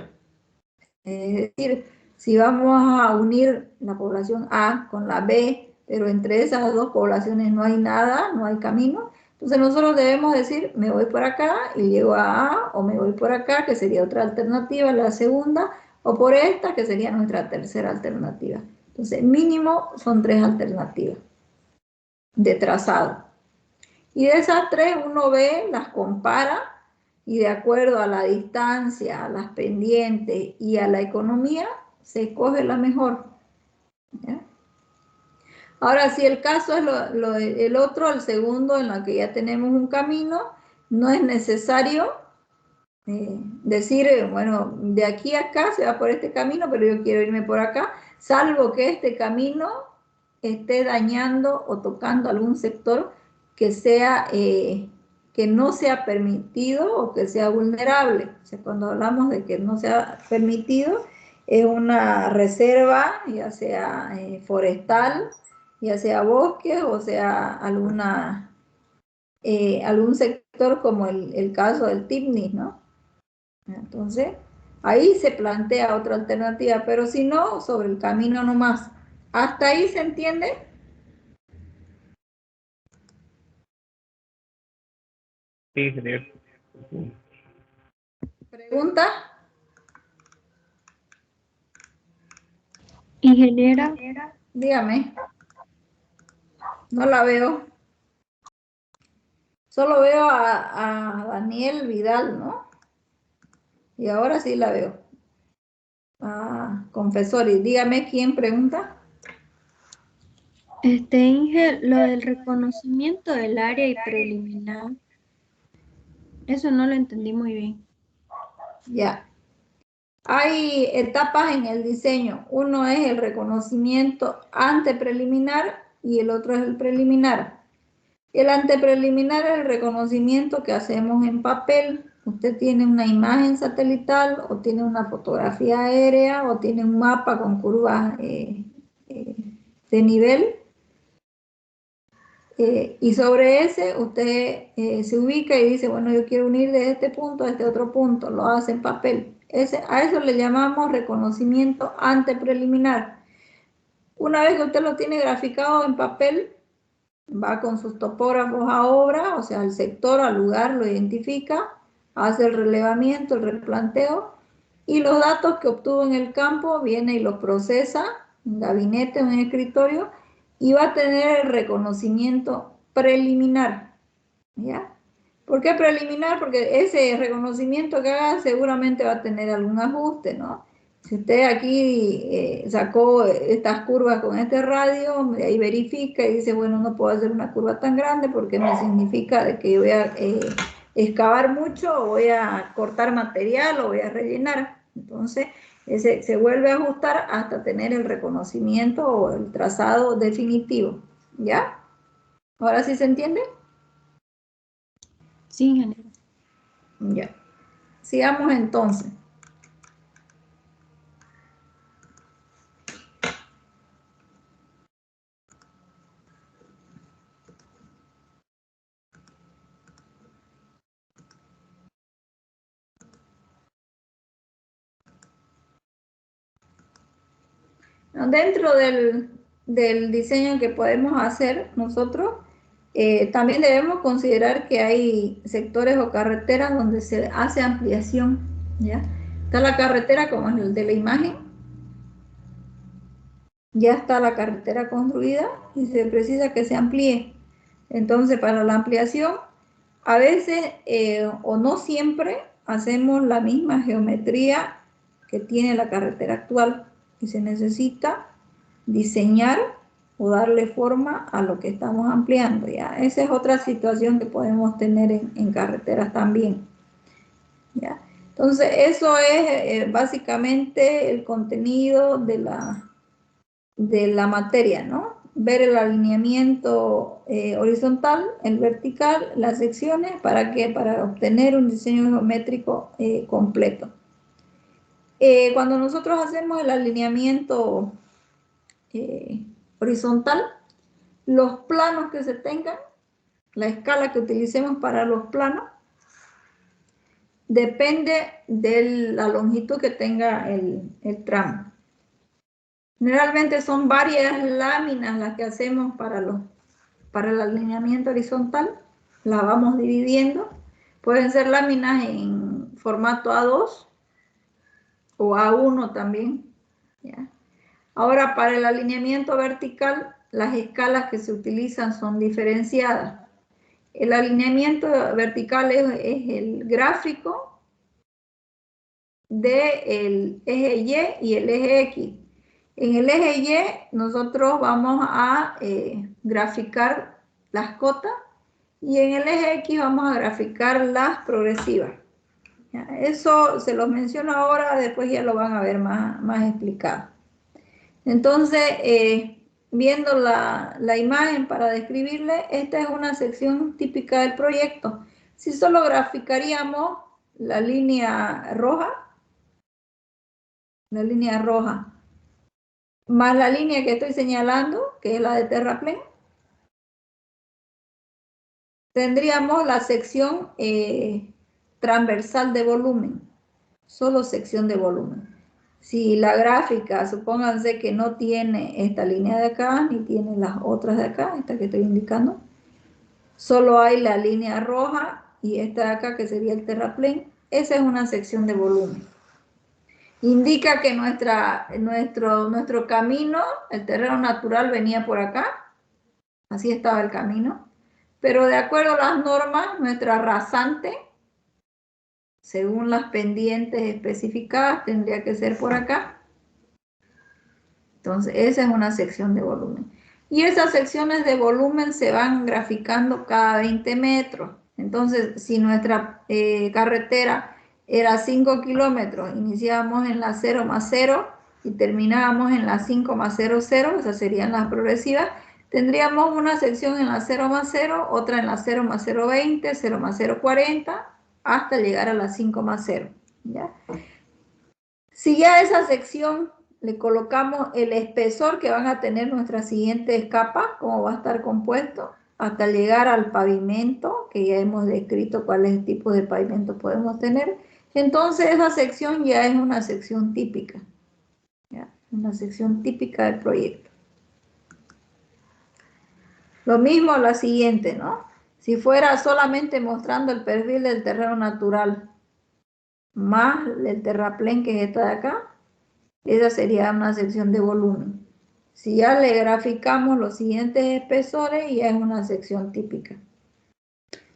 Es decir, si vamos a unir la población A con la B, pero entre esas dos poblaciones no hay nada, no hay camino, entonces nosotros debemos decir, me voy por acá y llego a A, o me voy por acá, que sería otra alternativa, la segunda, o por esta, que sería nuestra tercera alternativa. Entonces, mínimo son 3 alternativas de trazado. Y de esas tres uno ve, las compara y de acuerdo a la distancia, a las pendientes y a la economía, se escoge la mejor. ¿Ya? Ahora, si el caso es el otro, el segundo, en la que ya tenemos un camino, no es necesario decir, bueno, de aquí a acá se va por este camino, pero yo quiero irme por acá, salvo que este camino esté dañando o tocando algún sector que sea, que no sea permitido o que sea vulnerable. O sea, cuando hablamos de que no sea permitido, es una reserva, ya sea forestal, ya sea bosque o sea algún sector como el caso del TIPNIS, ¿no? Entonces, ahí se plantea otra alternativa, pero si no, sobre el camino nomás. ¿Hasta ahí se entiende? Sí, ingeniero. ¿Pregunta? Ingeniera, Dígame. No la veo. Solo veo a Daniel Vidal, ¿no? Y ahora sí la veo. Confesori, dígame quién pregunta. Inge, lo del reconocimiento del área y preliminar, eso no lo entendí muy bien. Ya. Hay etapas en el diseño. Uno es el reconocimiento antepreliminar y el otro es el preliminar. El antepreliminar es el reconocimiento que hacemos en papel. Usted tiene una imagen satelital o tiene una fotografía aérea o tiene un mapa con curvas de nivel. Y sobre ese usted se ubica y dice, bueno, yo quiero unir de este punto a este otro punto. Lo hace en papel. A eso le llamamos reconocimiento antepreliminar. Una vez que usted lo tiene graficado en papel, va con sus topógrafos a obra, o sea, al sector, al lugar, lo identifica, hace el relevamiento, el replanteo, y los datos que obtuvo en el campo viene y los procesa en un gabinete o en escritorio, y va a tener el reconocimiento preliminar, ¿ya? ¿Por qué preliminar? Porque ese reconocimiento que haga seguramente va a tener algún ajuste, ¿no? Si usted aquí sacó estas curvas con este radio, de ahí verifica y dice, bueno, no puedo hacer una curva tan grande porque me significa de que voy a excavar mucho, o voy a cortar material o voy a rellenar. Entonces, se vuelve a ajustar hasta tener el reconocimiento o el trazado definitivo. ¿Ya? ¿Ahora sí se entiende? Sí, ingeniero. Ya. Sigamos entonces. Dentro del diseño que podemos hacer nosotros, también debemos considerar que hay sectores o carreteras donde se hace ampliación, ¿ya? Está la carretera como es el de la imagen, ya está la carretera construida y se precisa que se amplíe. Entonces, para la ampliación, a veces o no siempre hacemos la misma geometría que tiene la carretera actual y se necesita diseñar o darle forma a lo que estamos ampliando. ¿Ya? Esa es otra situación que podemos tener en carreteras también. ¿Ya? Entonces, eso es básicamente el contenido de la materia, ¿no? Ver el alineamiento horizontal, el vertical, las secciones, ¿para qué? Para obtener un diseño geométrico completo. Cuando nosotros hacemos el alineamiento horizontal, los planos que se tengan, la escala que utilicemos para los planos, depende de la longitud que tenga el tramo. Generalmente son varias láminas las que hacemos para el alineamiento horizontal, las vamos dividiendo. Pueden ser láminas en formato A2 o A1 también. ¿Ya? Ahora, para el alineamiento vertical, las escalas que se utilizan son diferenciadas. El alineamiento vertical es el gráfico del eje Y y el eje X. En el eje Y nosotros vamos a graficar las cotas y en el eje X vamos a graficar las progresivas. ¿Ya? Eso se los menciono ahora, después ya lo van a ver más explicado. Entonces, viendo la imagen para describirle, esta es una sección típica del proyecto. Si solo graficaríamos la línea roja, más la línea que estoy señalando, que es la de terraplén, tendríamos la sección transversal de volumen, solo sección de volumen. Si la gráfica, supónganse que no tiene esta línea de acá, ni tiene las otras de acá, esta que estoy indicando, solo hay la línea roja y esta de acá que sería el terraplén, esa es una sección de volumen. Indica que nuestro camino, el terreno natural venía por acá, así estaba el camino, pero de acuerdo a las normas, nuestra rasante, según las pendientes especificadas, tendría que ser por acá. Entonces, esa es una sección de volumen. Y esas secciones de volumen se van graficando cada 20 metros. Entonces, si nuestra carretera era 5 kilómetros, iniciábamos en la 0 más 0 y terminábamos en la 5 más 0, 0, esas serían las progresivas. Tendríamos una sección en la 0 más 0, otra en la 0 más 0,20, 0 más 0,40, hasta llegar a la 5 más 0. ¿Ya? Si ya a esa sección le colocamos el espesor que van a tener nuestras siguientes capas, cómo va a estar compuesto, hasta llegar al pavimento, que ya hemos descrito cuál es el tipo de pavimento podemos tener, entonces esa sección ya es una sección típica, ¿ya? Una sección típica del proyecto. Lo mismo la siguiente, ¿no? Si fuera solamente mostrando el perfil del terreno natural, más el terraplén que es esta de acá, esa sería una sección de volumen. Si ya le graficamos los siguientes espesores, ya es una sección típica.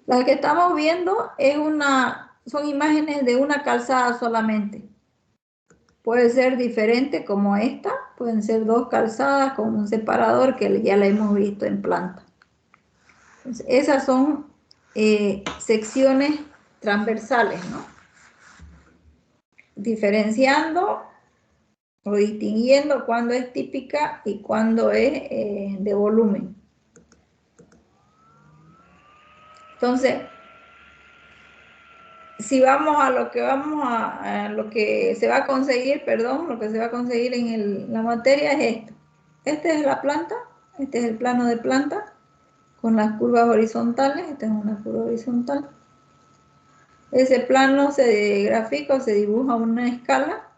La que estamos viendo son imágenes de una calzada solamente. Puede ser diferente como esta, pueden ser dos calzadas con un separador que ya la hemos visto en planta. Entonces, esas son secciones transversales, ¿no? Diferenciando o distinguiendo cuándo es típica y cuándo es de volumen. Entonces, si vamos a lo que se va a conseguir, perdón, lo que se va a conseguir en la materia es esto. Esta es la planta, este es el plano de planta con las curvas horizontales, esta es una curva horizontal. Ese plano se grafica o se dibuja una escala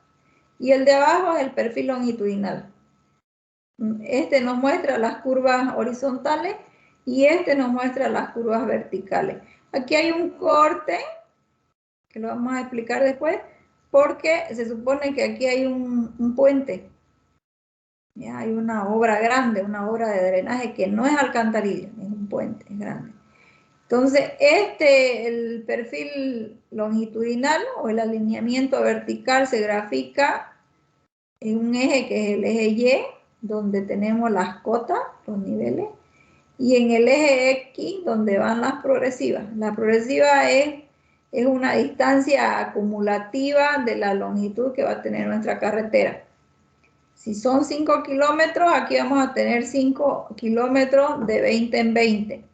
y el de abajo es el perfil longitudinal. Este nos muestra las curvas horizontales y este nos muestra las curvas verticales. Aquí hay un corte, que lo vamos a explicar después, porque se supone que aquí hay un puente. Ya hay una obra grande, una obra de drenaje que no es alcantarilla, es un puente, es grande. Entonces, el perfil longitudinal o el alineamiento vertical se grafica en un eje que es el eje Y, donde tenemos las cotas, los niveles, y en el eje X, donde van las progresivas. La progresiva es una distancia acumulativa de la longitud que va a tener nuestra carretera. Si son 5 kilómetros, aquí vamos a tener 5 kilómetros de 20 en 20.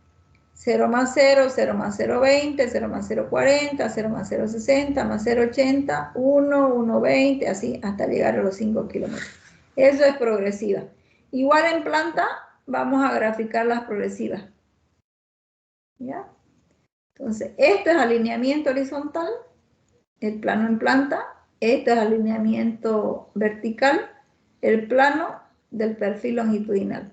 0 más 0, 0 más 0,20, 0 más 0,40, 0 más 0,60, más 0,80, 1, 1,20, así hasta llegar a los 5 kilómetros. Eso es progresiva. Igual en planta vamos a graficar las progresivas. ¿Ya? Entonces, esto es alineamiento horizontal, el plano en planta. Este es alineamiento vertical, el plano del perfil longitudinal.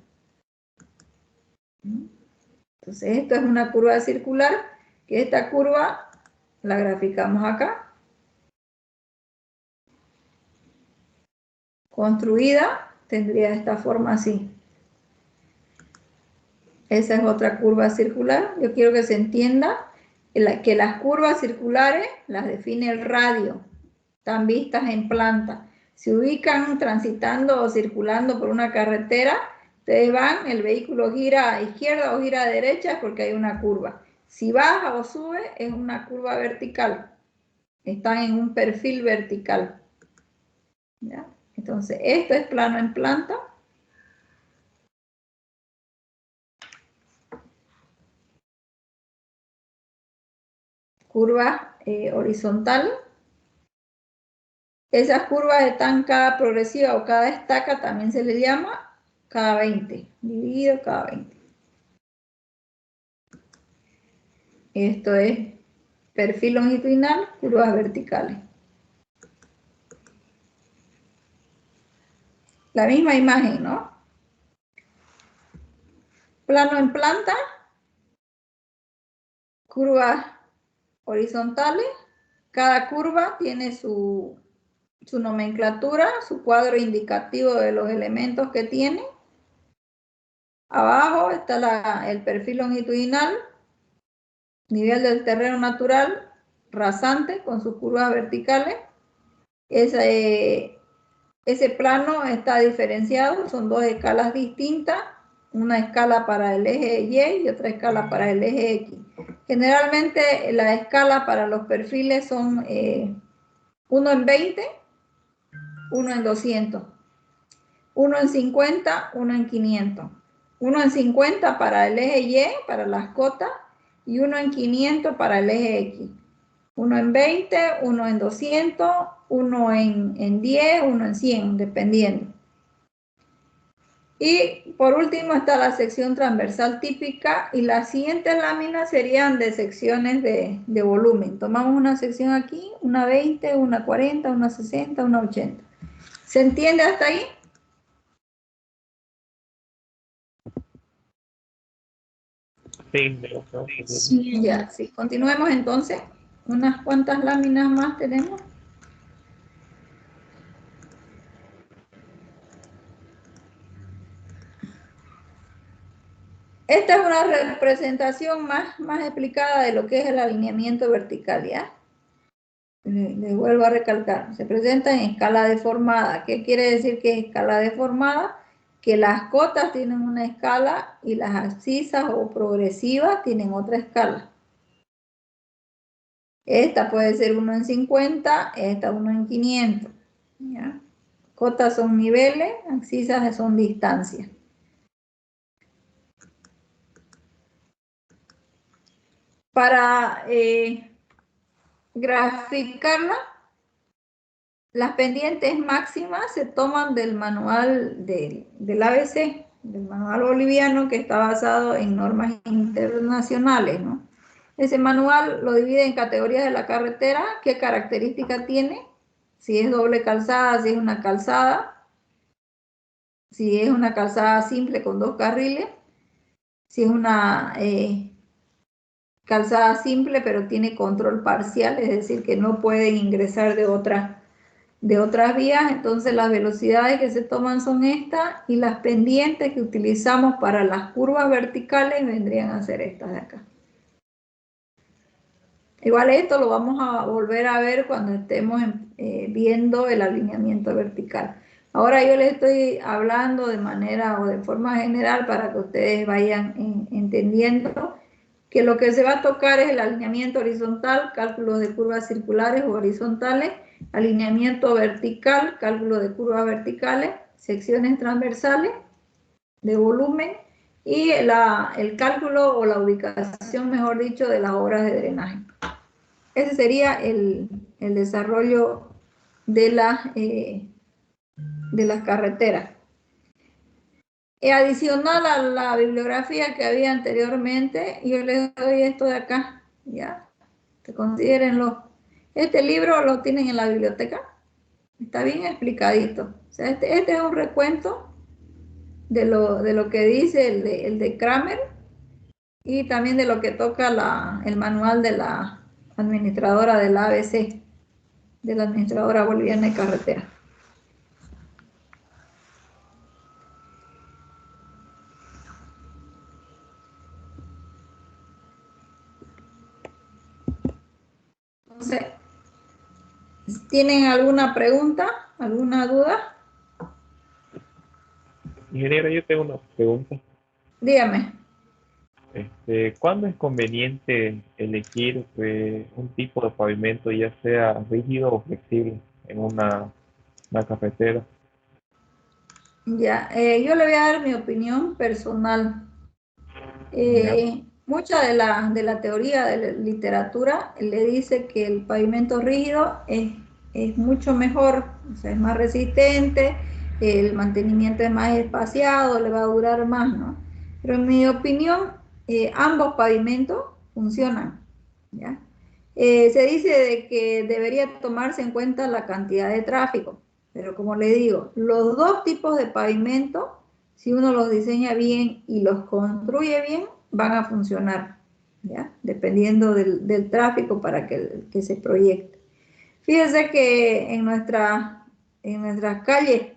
Entonces, esto es una curva circular, que esta curva la graficamos acá. Construida, tendría esta forma así. Esa es otra curva circular. Yo quiero que se entienda que las curvas circulares las define el radio. Están vistas en planta. Se ubican transitando o circulando por una carretera, ustedes van, el vehículo gira a izquierda o gira a derecha porque hay una curva. Si baja o sube es una curva vertical. Están en un perfil vertical. ¿Ya? Entonces, esto es plano en planta. Curvas horizontales. Esas curvas están cada progresiva o cada estaca, también se le llama cada 20, dividido cada 20. Esto es perfil longitudinal, curvas verticales. La misma imagen, ¿no? Plano en planta, curvas horizontales. Cada curva tiene su nomenclatura, su cuadro indicativo de los elementos que tiene. Abajo está el perfil longitudinal, nivel del terreno natural, rasante con sus curvas verticales. Ese plano está diferenciado, son dos escalas distintas, una escala para el eje Y y otra escala para el eje X. Generalmente la escala para los perfiles son 1 en 20, 1 en 200, 1 en 50, 1 en 500. 1 en 50 para el eje Y, para las cotas, y 1 en 500 para el eje X. 1 en 20, 1 en 200, 1 en 10, 1 en 100, dependiendo. Y por último está la sección transversal típica, y las siguientes láminas serían de secciones de volumen. Tomamos una sección aquí, una 20, una 40, una 60, una 80. ¿Se entiende hasta ahí? Sí, Sí. Ya, sí. Continuemos entonces. Unas cuantas láminas más tenemos. Esta es una representación más explicada de lo que es el alineamiento vertical, ¿ya? Les vuelvo a recalcar, se presenta en escala deformada. ¿Qué quiere decir que es escala deformada? Que las cotas tienen una escala y las abscisas o progresivas tienen otra escala. Esta puede ser 1 en 50, esta 1 en 500. ¿Ya? Cotas son niveles, abscisas son distancias. Para graficarla, las pendientes máximas se toman del manual del ABC, del manual boliviano, que está basado en normas internacionales, ¿no? Ese manual lo divide en categorías de la carretera, qué característica tiene, si es doble calzada, si es una calzada simple con 2 carriles, si es una calzada simple pero tiene control parcial, es decir, que no pueden ingresar de otras vías. Entonces las velocidades que se toman son estas, y las pendientes que utilizamos para las curvas verticales vendrían a ser estas de acá. Igual esto lo vamos a volver a ver cuando estemos viendo el alineamiento vertical. Ahora yo les estoy hablando de manera o de forma general para que ustedes vayan entendiendo que lo que se va a tocar es el alineamiento horizontal, cálculos de curvas circulares o horizontales, alineamiento vertical, cálculo de curvas verticales, secciones transversales de volumen y el cálculo o la ubicación, mejor dicho, de las obras de drenaje. Ese sería el desarrollo de las carreteras. Adicional a la bibliografía que había anteriormente, yo les doy esto de acá, ya, considérenlo. Este libro lo tienen en la biblioteca, está bien explicadito. O sea, este es un recuento de lo que dice el de Kramer, y también de lo que toca el manual de la administradora del ABC, de la administradora boliviana de carretera. Entonces, ¿tienen alguna pregunta? ¿Alguna duda? Ingeniero, yo tengo una pregunta. Dígame. ¿Cuándo es conveniente elegir un tipo de pavimento, ya sea rígido o flexible, en una cafetera? Ya, yo le voy a dar mi opinión personal. Ya. Mucha de la teoría de la literatura le dice que el pavimento rígido es mucho mejor, o sea, es más resistente, el mantenimiento es más espaciado, le va a durar más, ¿no? Pero en mi opinión, ambos pavimentos funcionan, ¿ya? Se dice de que debería tomarse en cuenta la cantidad de tráfico, pero como le digo, los dos tipos de pavimento, si uno los diseña bien y los construye bien, van a funcionar, ¿ya? Dependiendo del tráfico para que se proyecte. Fíjense que en nuestras calles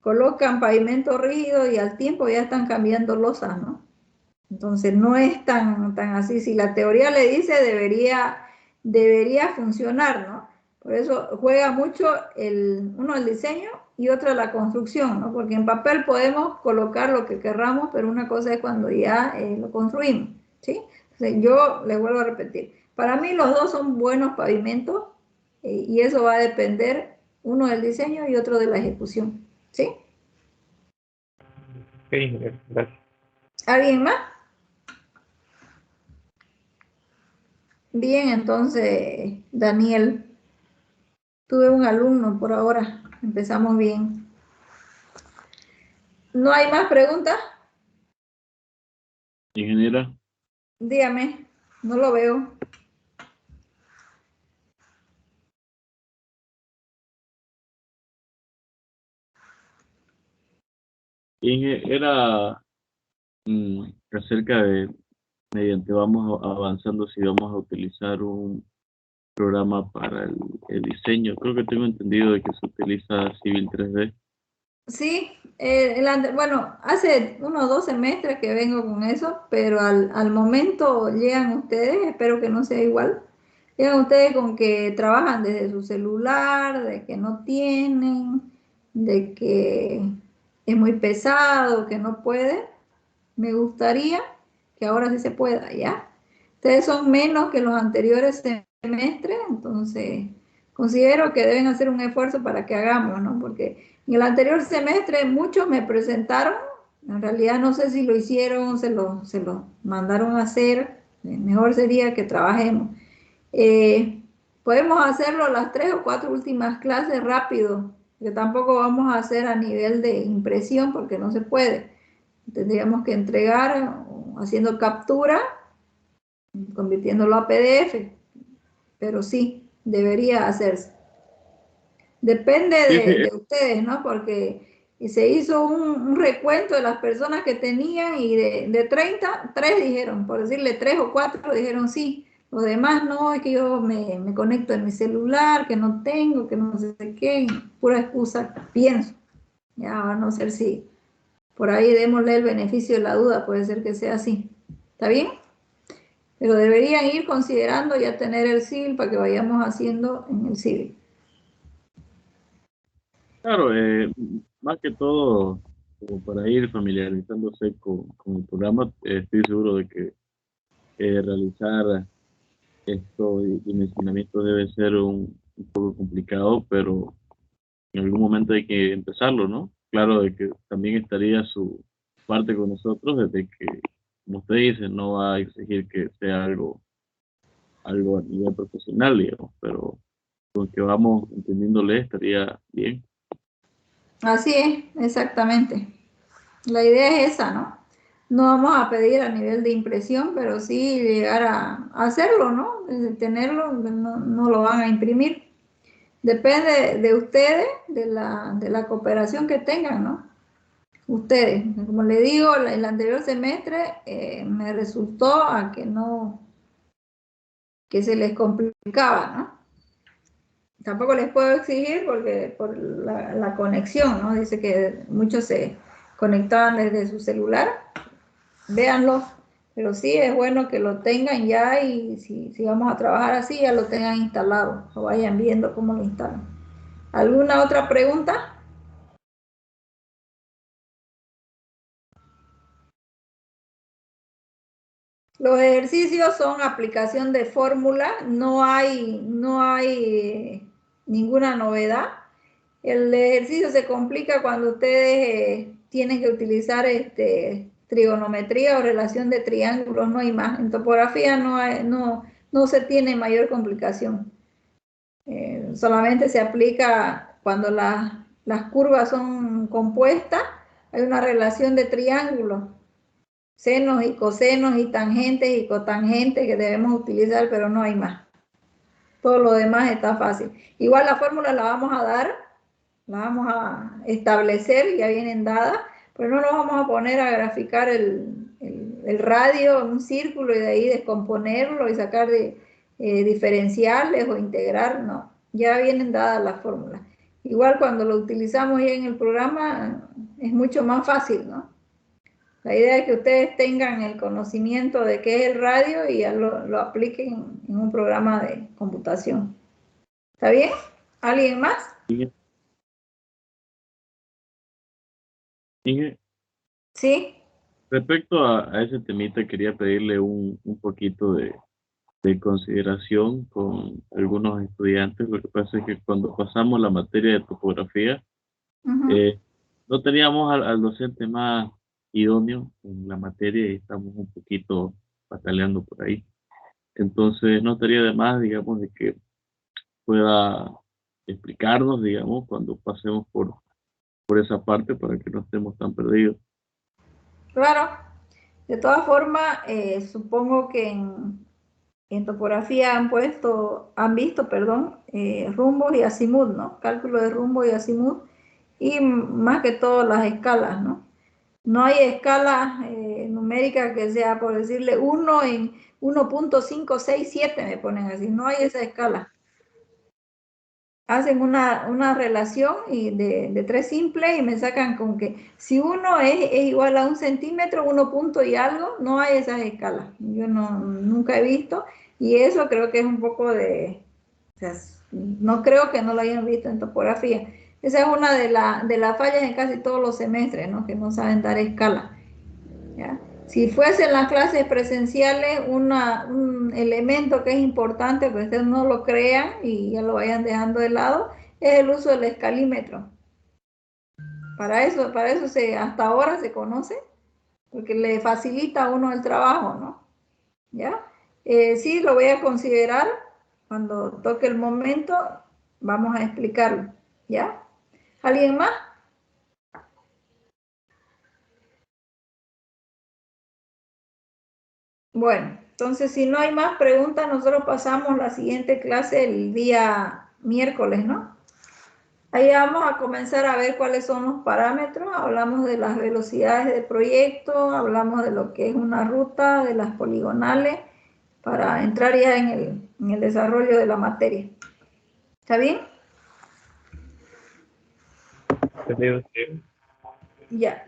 colocan pavimento rígido y al tiempo ya están cambiando losas, ¿no? Entonces no es tan así. Si la teoría le dice, debería funcionar, ¿no? Por eso juega mucho uno el diseño y otro la construcción, ¿no? Porque en papel podemos colocar lo que querramos, pero una cosa es cuando ya lo construimos, ¿sí? Entonces, yo les vuelvo a repetir, para mí los dos son buenos pavimentos y eso va a depender uno del diseño y otro de la ejecución, ¿sí? Ok, ingeniero, gracias. ¿Alguien más? Bien, entonces, Daniel, tuve un alumno por ahora. Empezamos bien. ¿No hay más preguntas? Ingeniera, Dígame, no lo veo. era acerca de, mediante vamos avanzando, si vamos a utilizar un programa para el diseño. Creo que tengo entendido de que se utiliza Civil 3D. Sí, bueno, hace unos 2 semestres que vengo con eso, pero al momento llegan ustedes, espero que no sea igual, llegan ustedes con que trabajan desde su celular, de que no tienen, de que es muy pesado, que no puede. Me gustaría que ahora sí se pueda, ¿ya? Ustedes son menos que los anteriores semestres, entonces considero que deben hacer un esfuerzo para que hagamos, ¿no? Porque en el anterior semestre muchos me presentaron, en realidad no sé si lo hicieron, se lo mandaron a hacer, mejor sería que trabajemos. Podemos hacerlo las 3 o 4 últimas clases rápido, que tampoco vamos a hacer a nivel de impresión porque no se puede. Tendríamos que entregar haciendo captura, convirtiéndolo a PDF, pero sí, debería hacerse. Depende Sí, sí, de ustedes, ¿no? Porque se hizo un recuento de las personas que tenían y de 30, 3 dijeron, por decirle 3 o 4 dijeron sí. Los demás no, es que yo me conecto en mi celular, que no tengo, que no sé qué, pura excusa, pienso. Ya, a no ser si por ahí démosle el beneficio de la duda, puede ser que sea así. ¿Está bien? Pero deberían ir considerando ya tener el civil para que vayamos haciendo en el civil. claro, más que todo, como para ir familiarizándose con el programa, estoy seguro de que realizar esto y dimensionamiento debe ser un poco complicado, pero en algún momento hay que empezarlo, ¿no? Claro, de que también estaría su parte con nosotros, desde que, como usted dice, no va a exigir que sea algo a nivel profesional, digamos, pero con que vamos entendiéndole estaría bien. Así es, exactamente. La idea es esa, ¿no? No vamos a pedir a nivel de impresión, pero sí llegar a hacerlo, ¿no? Tenerlo, no lo van a imprimir. Depende de ustedes, de la cooperación que tengan, ¿no? Ustedes, como le digo, el anterior semestre me resultó a que no, que se les complicaba, ¿no? Tampoco les puedo exigir porque por la conexión, ¿no? Dice que muchos se conectaban desde su celular. Véanlo, Pero sí es bueno que lo tengan ya y si vamos a trabajar así, ya lo tengan instalado, o vayan viendo cómo lo instalan. ¿Alguna otra pregunta? Los ejercicios son aplicación de fórmula, no hay ninguna novedad. El ejercicio se complica cuando ustedes tienen que utilizar trigonometría o relación de triángulos, no hay más. En topografía no se tiene mayor complicación. Solamente se aplica cuando las curvas son compuestas, hay una relación de triángulos, senos y cosenos y tangentes y cotangentes que debemos utilizar, pero no hay más. Todo lo demás está fácil. Igual la fórmula la vamos a dar, la vamos a establecer, ya vienen dadas, pero no nos vamos a poner a graficar el radio en un círculo y de ahí descomponerlo y sacar diferenciales o integrar, no. Ya vienen dadas las fórmulas. Igual cuando lo utilizamos ya en el programa es mucho más fácil, ¿no? La idea es que ustedes tengan el conocimiento de qué es el radio y ya lo apliquen en un programa de computación. ¿Está bien? ¿Alguien más? Inge, Sí. respecto a ese temita, quería pedirle un poquito de consideración con algunos estudiantes. Lo que pasa es que cuando pasamos la materia de topografía, no teníamos al docente más idóneo en la materia y estamos un poquito bataleando por ahí. Entonces, no estaría de más, digamos, de que pueda explicarnos, digamos, cuando pasemos por esa parte para que no estemos tan perdidos. Claro. De todas formas, supongo que en topografía han visto, rumbos y azimut, ¿no? Cálculo de rumbo y azimut, y más que todo las escalas, ¿no? No hay escalas numéricas que sea, por decirle, 1 en 1.567, me ponen así, no hay esa escala. Hacen una relación de 3 simples y me sacan con que si 1 es igual a 1 centímetro, 1 punto y algo, no hay esas escalas. Yo nunca he visto y eso creo que es un poco o sea, no creo que no lo hayan visto en topografía. Esa es una de las fallas en casi todos los semestres, ¿no? Que no saben dar escala, ¿ya? Si fuesen las clases presenciales, un elemento que es importante, pues ustedes no lo crean y ya lo vayan dejando de lado, es el uso del escalímetro. Para eso hasta ahora se conoce, porque le facilita a uno el trabajo, ¿no? ¿Ya? Sí, lo voy a considerar cuando toque el momento, vamos a explicarlo, ¿ya? ¿Alguien más? Bueno, entonces si no hay más preguntas, nosotros pasamos la siguiente clase el día miércoles, ¿no? Ahí vamos a comenzar a ver cuáles son los parámetros, hablamos de las velocidades de proyecto, hablamos de lo que es una ruta, de las poligonales, para entrar ya en el desarrollo de la materia. ¿Está bien? Ya.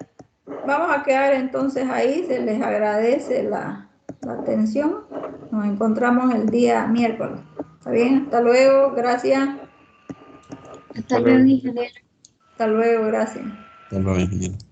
Vamos a quedar entonces ahí, se les agradece la atención. Nos encontramos el día miércoles. ¿Está bien? Hasta luego, gracias. Hasta luego, ingeniero. Hasta luego, gracias. Hasta luego, ingeniero.